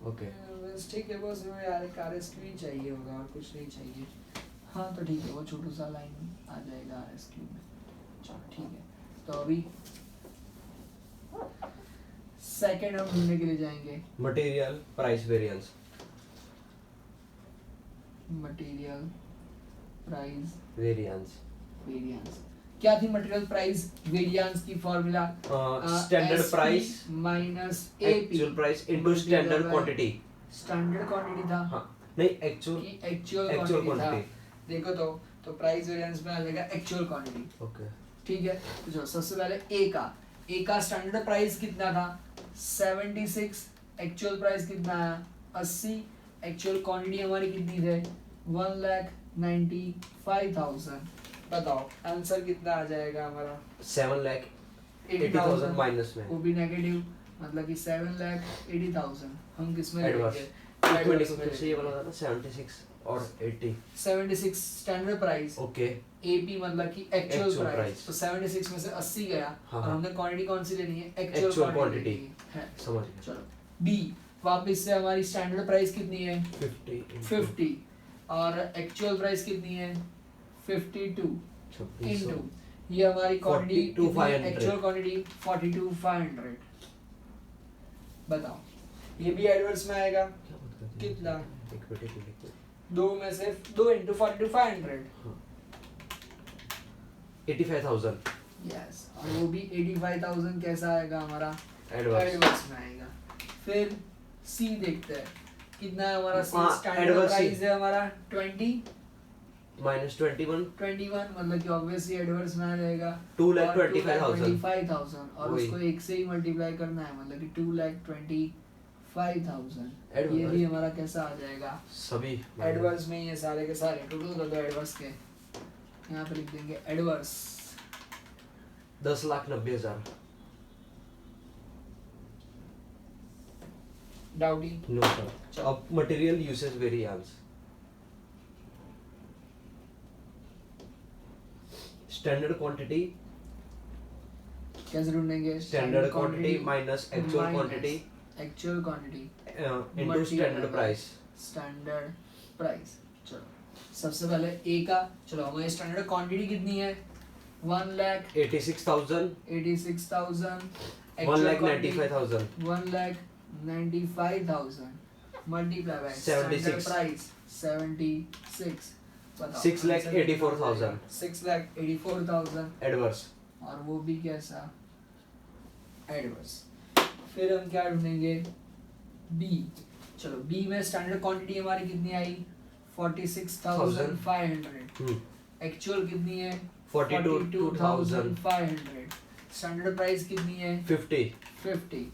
ओके बस ठीक है बस हमें यार एक RSQ ही चाहिए होगा और कुछ नहीं चाहिए हाँ तो ठीक है वो छोटू सा लाइन आ जाएगा RSQ में चलो ठीक है तो अभी सेकंड हम ढूंढने के लिए जाएंगे material price variance material price variance variance क्या थी मटेरियल प्राइस वेरिएंस की formula standard price minus actual price into standard quantity standard quantity था हाँ नहीं एक्चुअल कि एक्चुअल एक्चुअल क्वांटिटी था क्वांटिटी देखो तो प्राइस वेरिएंस में आ जाएगा एक्चुअल क्वांटिटी ओके ठीक है तो चलो सबसे पहले ए का स्टैंडर्ड प्राइस कितना था 76 एक्चुअल प्राइस कितना आया 80 एक्चुअल क्वांटिटी हमारी कितनी थे 1,95,000 बताओ आंसर कितना आ जाएगा हमारा 7,80,000 माइनस में वो भी नेगेटिव मतलब कि 7,80,000 हम किस में एडवर्स लेंगे इक्वली को फिर से ये वाला था ना 76 और 80 76 स्टैंडर्ड प्राइस ओके एपी मतलब कि एक्चुअल Actual प्राइस price। तो 76 में से 80 गया हाँ, और हाँ। हमने क्वांटिटी कौन सी लेनी है Actual एक्चुअल quantity। क्वांटिटी है समझ गया चलो बी वापस से हमारी स्टैंडर्ड प्राइस कितनी है 50 और एक्चुअल प्राइस कितनी है 52 इनटू ये हमारी क्वांटिटी 42,500 एक्चुअल क्वांटिटी 42,500 बताओ ये भी एडवर्स में आएगा कितना दो में से 2 into 42,500 85,000 यस और वो भी 85,000 कैसा आएगा हमारा एडवर्स एडवर्स में आएगा फिर सी देखते हैं कितना है हमारा सी हाँ, स्टैंडर्ड adverse प्राइस C। है हमारा 20 माइनस 21 21 मतलब कि ऑब्वियसली एडवर्स में आ जाएगा 2,25,000 और वही। उसको एक से ही मल्टीप्लाई करना है मतलब कि 2,25,000 ये Adverse। भी हमारा कैसा आ जाएगा सभी एडवर्स में ये सारे के सारे टोटल कर दो एडवर्स के यहाँ पे लिख देंगे एडवर्स 10,90,000 डाउटी नो सर अब material usage variance standard quantity कैसे ढूंढेंगे standard quantity minus actual quantity actual quantity into standard price standard price चलो सबसे पहले ए का चलो हमारी स्टैंडर्ड क्वांटिटी कितनी है 1,86,000 86,000 1,95,000 1,95,000 मल्टीप्लाई बाय 76 स्टैंडर्ड प्राइस 76 बताओ 6,84,000 6,84,000 एडवर्स और वो भी कैसा एडवर्स फिर हम क्या ढूंढेंगे बी चलो बी में स्टैंडर्ड क्वांटिटी हमारी कितनी आई 46,500 एक्चुअल कितनी है 42,500 स्टैंडर्ड प्राइस कितनी है 50 50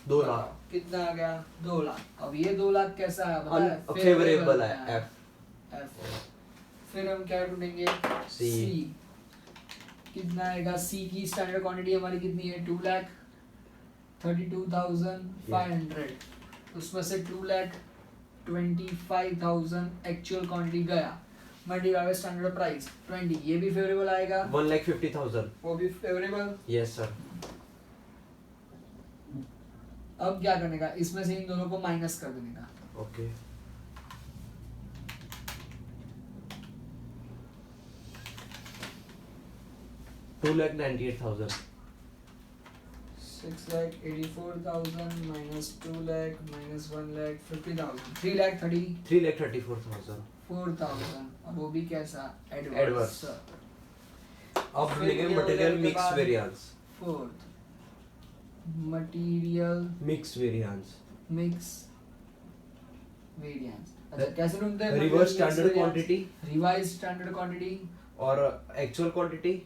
2 लाख कितना आ गया 2 लाख अब ये 2 लाख कैसा है पता है फेवरेबल है एफ F फिर हम क्या ढूंढेंगे C। कितना आएगा सी की स्टैंडर्ड क्वांटिटी हमारी कितनी है 2,32,500 उसमें से 2,25,000 एक्चुअल क्वांटिटी गया मल्टीप्लाई बाय स्टैंडर्ड प्राइस 20 ये भी फेवरेबल आएगा 1,50,000 वो भी फेवरेबल यस सर अब क्या करने का इसमें से इन दोनों को माइनस कर देने का ओके $2,98,000 6,84,000 minus 2 lakh minus 1,50,000 3,34,000 3,34,000 और वो भी कैसा Adverse। एडवर्स अब फिर लेंगे ये मटेरियल लेने के मिक्स बाद- variance fourth material mix variance mix variance अच्छा कैसे ढूंढते हैं reverse standard quantity revise standard quantity और actual quantity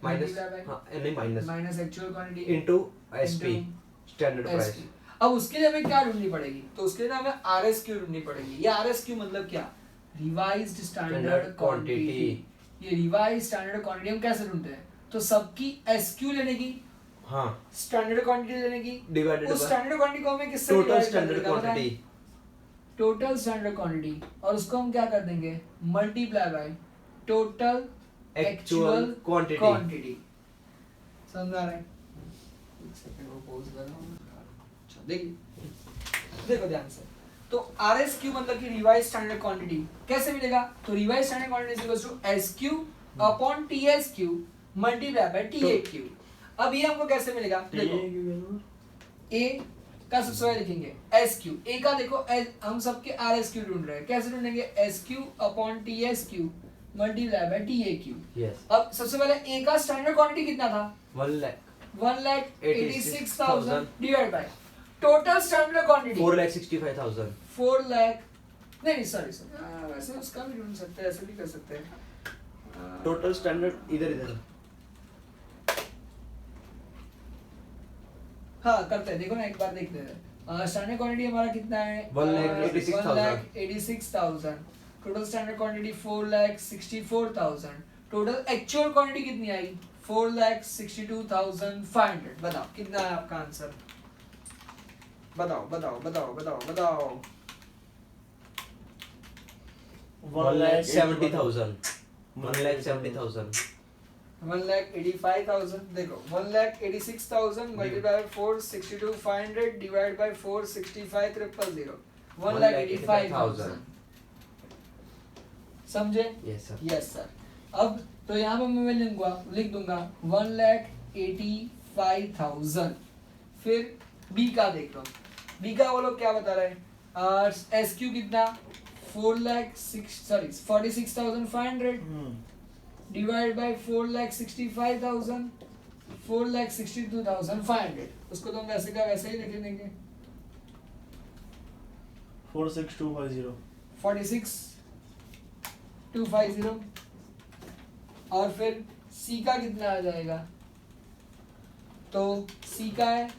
minus, Multiply by- हाँ नहीं minus minus actual quantity into SP standard price. अब उसके लिए हमें क्या ढूंढनी पड़ेगी? तो उसके लिए हमें आरएसक्यू ढूंढनी पड़ेगी। ये आरएसक्यू मतलब क्या? Revised standard Standard quantity. quantity। ये रिवाइज्ड स्टैंडर्ड क्वांटिटी हम कैसे ढूंढते हैं? तो सबकी एसक्यू लेने की, हाँ स्टैंडर्ड क्वांटिटी लेने की, डिवाइडेड उस बाय स्टैंडर्ड क्वांटिटी को हमें किससे टोटल डिवाइड कर स्टैंडर्ड देगा? बताएं। क्वांटिटी। टोटल स्टैंडर्ड क्वांटिटी, और उसको हम क्या कर देंगे? Multiply by total actual quantity. Quantity. समझ आ रहा है? एक सेकंड को पॉज कर रहा हूं। अच्छा देखिए, देखो ध्यान से। तो आरएसक्यू मतलब कि रिवाइज स्टैंडर्ड क्वांटिटी कैसे मिलेगा? तो revise standard quantity is equals to SQ upon TSQ multiply by TAQ. अब ये हमको कैसे मिलेगा? देखो ए का सबसे पहले लिखेंगे एसक्यू। ए का देखो हम सबके आरएसक्यू ढूंढ रहे हैं, कैसे ढूंढेंगे? SQ upon TSQ multiply by TAQ. Yes अब सबसे पहले ए का स्टैंडर्ड क्वांटिटी कितना था? 1 lakh 1,86,000 divide by total standard quantity 4,65,000। 4 lakh नहीं सॉरी वैसे उसका भी ढूंढ सकते हैं, ऐसे भी कर सकते हैं। टोटल स्टैंडर्ड इधर इधर हाँ करते हैं, देखो ना एक बार देखते हैं। स्टैंडर्ड क्वांटिटी हमारा कितना है? 1,86,000। 1,86,000। Total standard quantity 4,64,000। Total actual quantity कितनी आई? 4,62,500। बताओ कितना है आपका आंसर? बताओ बताओ बताओ बताओ बताओ। 1,70,000। 1,70,000। 1,85,000। देखो 1,86,000 मल्टीप्लाई बाय 4,62,500 डिवाइड बाय 4,65,000 1,85,000। समझे? Yes sir. Yes sir. अब तो यहाँ पे मैं लिख दूंगा 1,85,000। फिर बी का देख लो, बी का वो लोग क्या बता रहे हैं? एस क्यू कितना? 46,500 डिवाइड बाय 4,65,000 4,62,500। उसको तो हम वैसे का वैसे ही लिख देंगे 46250। 46,250। और फिर सी का कितना आ जाएगा? तो सी का है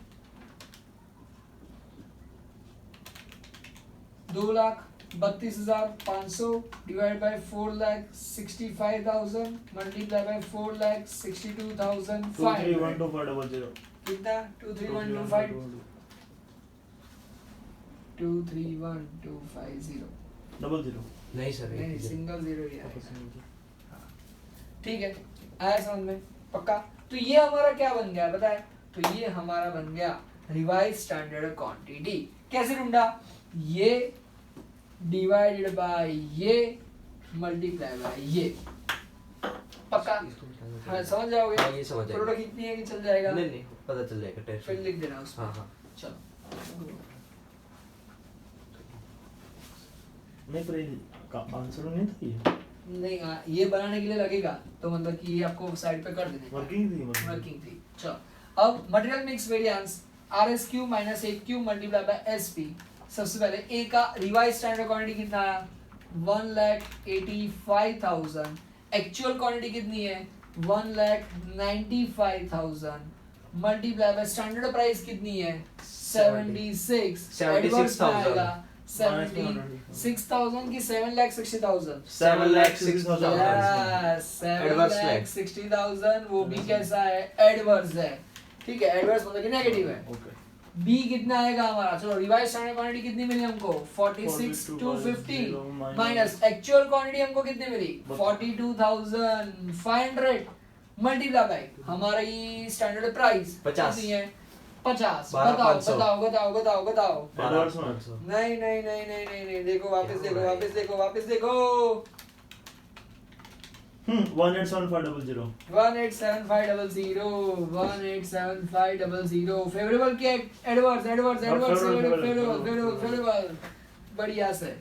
2,32,500 डिवाइड बाय 4,65,000 मल्टीप्लाई बाय 4,62,500 2312500। कितना? 23125 231,250। 00। नहीं सर नहीं एक सिंगल जीरो ही आएगा। ठीक है, आया समझ में? पक्का? तो ये हमारा क्या बन गया बताए? तो ये हमारा बन गया रिवाइज स्टैंडर्ड क्वांटिटी। कैसे ढूंढा? ये डिवाइडेड बाय ये मल्टीप्लाई बाय ये। पक्का? हाँ समझ जाओगे? हाँ, ये समझ जाएंगे। प्रोडक्ट इतनी है कि चल जाएगा? नहीं नहीं पता चल जाएगा टेंशन। फिर लिख देना उसमें। हाँ हाँ चलो नहीं पर आंसर नहीं था ये। नहीं ये बनाने के लिए लगेगा, तो मतलब कि ये आपको साइड पे कर देने का। वर्किंग थी वर्किंग थी। चलो अब material mix variance RSQ minus AQ multiply by SP. सबसे पहले ए का रिवाइज स्टैंडर्ड क्वांटिटी कितना आया? 1,85,000। एक्चुअल क्वांटिटी कितनी है? 1,95,000 मल्टीप्लाई बाय स्टैंडर्ड प्राइस कितनी है? 76। एडवर्स में आएगा 76,000 की 7,60,000। 7,60,000। Adverse lag। 7,60,000 वो भी कैसा है? एडवर्स है। ठीक है, एडवर्स मतलब कि नेगेटिव है। ओके। बी कितना आएगा हमारा? चलो रिवाइज स्टैंडर्ड क्वांटिटी कितनी मिली हमको? 46,250 माइनस एक्चुअल क्वांटिटी हमको कितनी मिली? 42,500 मल्टीप्लाई बाय हमारा ये स्टैंडर्ड प्राइस 50 कितनी है? 50। 12,500। बताओ बताओ बताओ बताओ बताओ। 12,500। नहीं नहीं नहीं नहीं नहीं नहीं देखो वापस क्या देखो हो रहा है? वापस देखो वापस देखो 187500। 187,500 फेवरेबल के एडवर्स एडवर्स एडवर्स फेवरेबल बढ़िया से।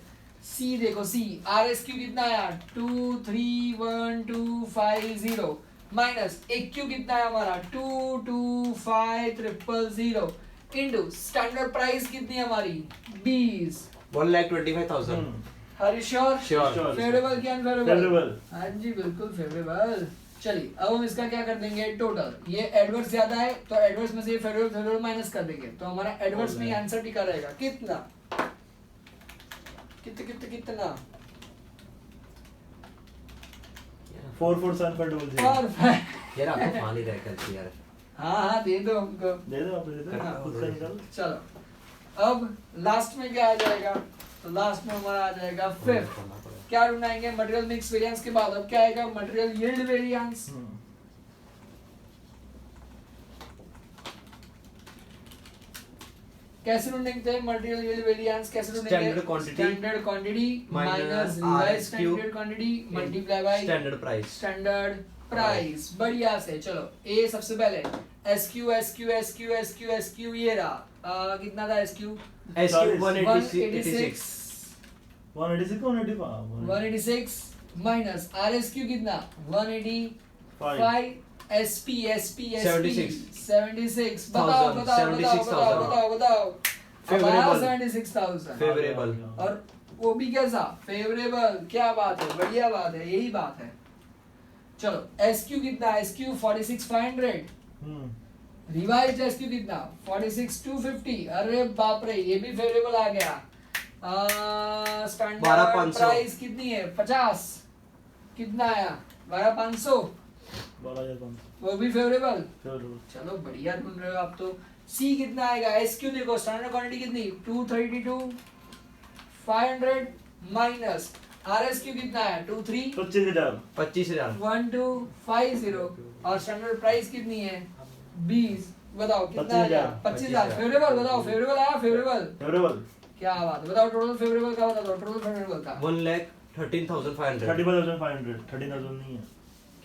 सी देखो सी आरएसक्यू कितना आया? 231,250 माइनस एक्यू कितना है हमारा? 225,000 इनटू स्टैंडर्ड प्राइस कितनी है हमारी? 20। 1,25,000। Are you sure? Sure. Favourable क्या अनफेवरेबल? Favorable. हाँ जी बिल्कुल फेवरेबल। चलिए अब हम इसका क्या कर देंगे टोटल, ये एडवर्स ज्यादा है तो एडवर्स में से ये फेवरेबल माइनस कर देंगे तो हमारा एडवर्स में आंसर टिका रहेगा कितना कितना 447500। परफेक्ट। यार आपको पानी रह कर यार। हाँ दे दो हमको। दे दो, आप दे दो, हाँ। खुद का निकाल। चलो अब लास्ट में क्या आ जाएगा, तो लास्ट में हमारा आ जाएगा फिफ्थ। क्या ढूंढाएंगे मटेरियल मिक्स वेरिएंस के बाद, अब क्या आएगा मटेरियल यील्ड वेरिएंस। कैसे ढूंढेंगे मटेरियल यील्ड वेरिएंस? कैसे ढूंढेंगे? Standard quantity minus revised standard quantity multiply by standard price. बढ़िया से। चलो ए सबसे पहले SQ SQ SQ SQ SQ ये रहा कितना था एसक्यू? SQ 186 186 186 माइनस आरएसक्यू कितना 185 एसपी एसपी एसपी 76 बताओ बताओ बताओ बताओ बताओ बताओ Favorable. 76,000 फेवरेबल। और वो भी कैसा फेवरेबल। क्या बात है, बढ़िया बात है, यही बात है। चलो एसक्यू कितना एसक्यू 46,500 रिवाइज्ड एसक्यू कितना 46,250। अरे बाप रे ये भी फेवरेबल आ गया। स्टैंडर्ड 12,500 प्राइस कितनी है 50 कितना आया 12,500 12,500 वो भी फेवरेबल। फेवरेबल। चलो बढ़िया ढूंढ रहे हो आप तो। सी कितना आएगा एसक्यू देखो स्टैंडर्ड क्वांटिटी कितनी 232,500 माइनस आरएसक्यू कितना है 25,000 1250 और स्टैंडर्ड प्राइस कितनी है 20। बताओ कितना आया 25,000 फेवरेबल। बताओ फेवरेबल आया फेवरेबल। फेवरेबल। क्या बात है, बताओ टोटल फेवरेबल का बता दो। टोटल फेवरेबल का 1,13,500। 35,500 13,000 नहीं है।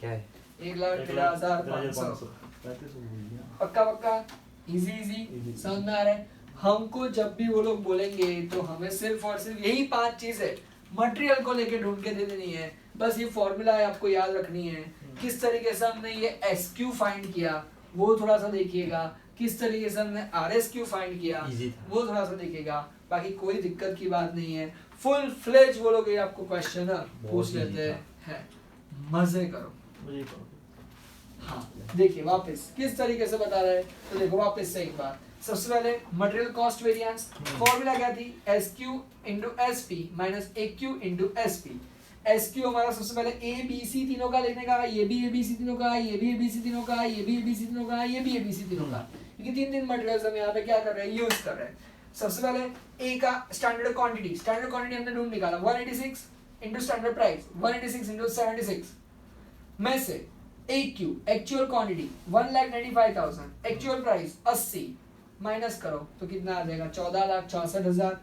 क्या है? 1,13,500 35,000 पक्का पक्का इजी इजी Easy. समझ में आ रहा है। हमको जब भी वो लोग बोलेंगे तो हमें सिर्फ और सिर्फ यही 5 चीजें मटेरियल को लेके ढूंढ के दे देनी है। बस ये फॉर्मूला है आपको याद रखनी है। किस तरीके से हमने ये एसक्यू फाइंड किया वो थोड़ा सा देखिएगा, किस तरीके से हमने आरएसक्यू फाइंड किया Easy था। वो थोड़ा सा देखिएगा। बाकी कोई दिक्कत की बात नहीं है। फुल फ्लेज वो लोग ये आपको क्वेश्चन पूछ easy लेते था। हैं। मजे करो। मुझे ही कहो। हाँ देखिए वापस किस तरीके से बता रहे हैं तो देखो वापस से एक बार। सबसे पहले मटेरियल कॉस्ट वेरिएंस फॉर्मूला क्या थी SQ into SP minus AQ into SP। SQ हमारा सबसे पहले ABC तीनों का लेने का, ये भी ABC तीनों का, ये भी ABC तीनों का, ये भी ABC तीनों का, ये भी ABC तीनों का, क्योंकि 3 मटेरियल्स हम यहाँ पे क्या कर रहे हैं यूज कर रहे हैं। सबसे पहले A का स्टैंडर्ड क्वांटिटी हमने ढूंढ निकाला 186 इंटू स्टैंडर्ड प्राइस 186 इंटू 76 में से AQ actual quantity 1,95,000 actual price 80 minus करो तो कितना आ जाएगा 14,64,000।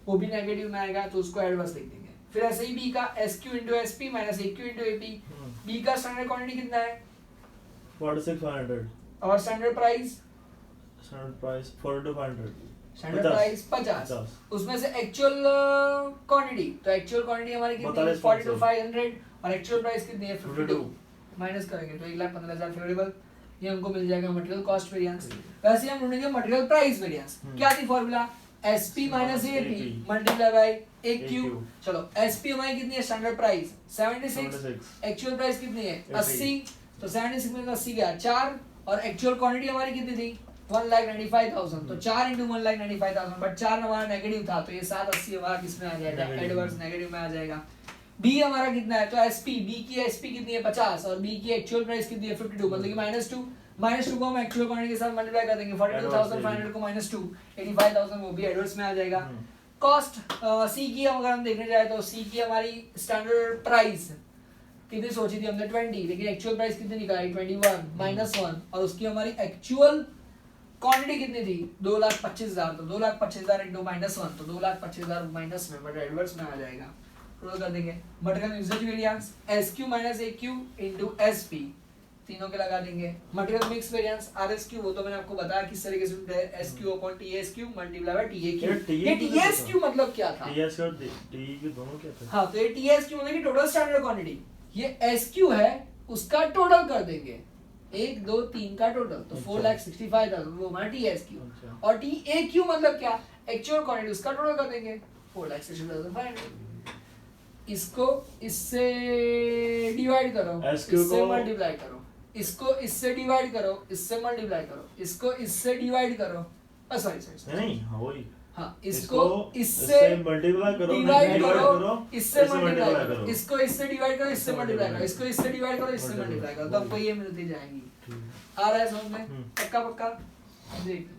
वो भी नेगेटिव में आएगा तो उसको एडवर्स लिख देंगे। फिर ऐसे ही B का SQ into SP minus AQ into AP। B का स्टैंडर्ड क्वांटिटी कितना है 46,500 और स्टैंडर्ड प्राइस 42,500 स्टैंडर्ड प्राइस 50 उसमें से एक्चुअल क्वांटिटी तो एक्चुअल क्वांटिटी हमारी कितनी है 42,500 और एक्चुअल प्राइस कितनी है 52 माइनस करेंगे तो 1,15,000 फेवरेबल। ये हमको मिल जाएगा मटेरियल कॉस्ट वेरिएंस। वैसे हम ढूंढेंगे मटेरियल प्राइस वेरिएंस। क्या थी formula SP minus AP multiply by AQ। चलो SP हमारी कितनी है स्टैंडर्ड प्राइस 76 एक्चुअल प्राइस कितनी है 80 तो 76 में 80 गया 4 और एक्चुअल क्वांटिटी हमारी कितनी थी 1,95,000 तो 4 इंटू 1,95,000 बट 4 हमारा नेगेटिव था तो ये 780 हमारा किसमें आ जाएगा एडवर्स नेगेटिव में आ जाएगा। B हमारा कितना है तो SP B की SP कितनी है 50 और B की एक्चुअल प्राइस कितनी है 52 मतलब कि -2 को हम एक्चुअल क्वांटिटी के साथ मल्टीप्लाई कर देंगे 42,500 को -2 85,000 वो भी एडवर्स में आ जाएगा। कॉस्ट C की अगर हम देखने जाए तो C की हमारी स्टैंडर्ड प्राइस कितनी सोची थी हमने 20 लेकिन एक्चुअल प्राइस कितनी निकाली 21 -1 और उसकी हमारी एक्चुअल क्वांटिटी कितनी थी 2,25,000 तो 2,25,000 इंटू -1 तो 2,25,000 माइनस में बट एडवर्स में आ जाएगा। टोटल कर देंगे material usage variance SQ minus AQ into SP तीनों के लगा देंगे। मटेरियल मिक्स वेरिएंस RSQ वो तो मैंने आपको बताया किस तरीके से होता है SQ upon TSQ multiply by TAQ। ये TSQ मतलब क्या था TSQ और TEQ दोनों क्या था? हाँ तो ये TSQ मतलब कि टोटल स्टैंडर्ड क्वांटिटी। ये SQ है उसका टोटल कर देंगे 1 2 3 का टोटल तो 4,65,000 वो हमारा TSQ और TAQ मतलब क्या एक्चुअल क्वांटिटी उसका टोटल कर देंगे 4,65,500। इसको इससे डिवाइड करो, SQ इससे को- मल्टीप्लाई करो, इसको इससे डिवाइड करो, इससे मल्टीप्लाई करो, इसको इससे डिवाइड करो, सॉरी सॉरी नहीं हाँ वही हाँ, इसको इससे मल्टीप्लाई करो, डिवाइड divide करो, इससे मल्टीप्लाई multiply करो, इसको इससे डिवाइड करो, इससे मल्टीप्लाई करो, इसको इससे डिवाइड करो, इससे मल्टीप्लाई करो, तो हमको ये मिलती जाएगी। ठीक। आ रहा है समझ में? हम्म। पक्का पक्का देख।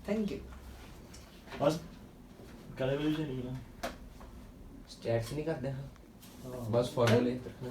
Thank you. बस कैलकुलेशन ही ना स्टैट्स नहीं करते हाँ हाँ। बस फॉर्मूले रखना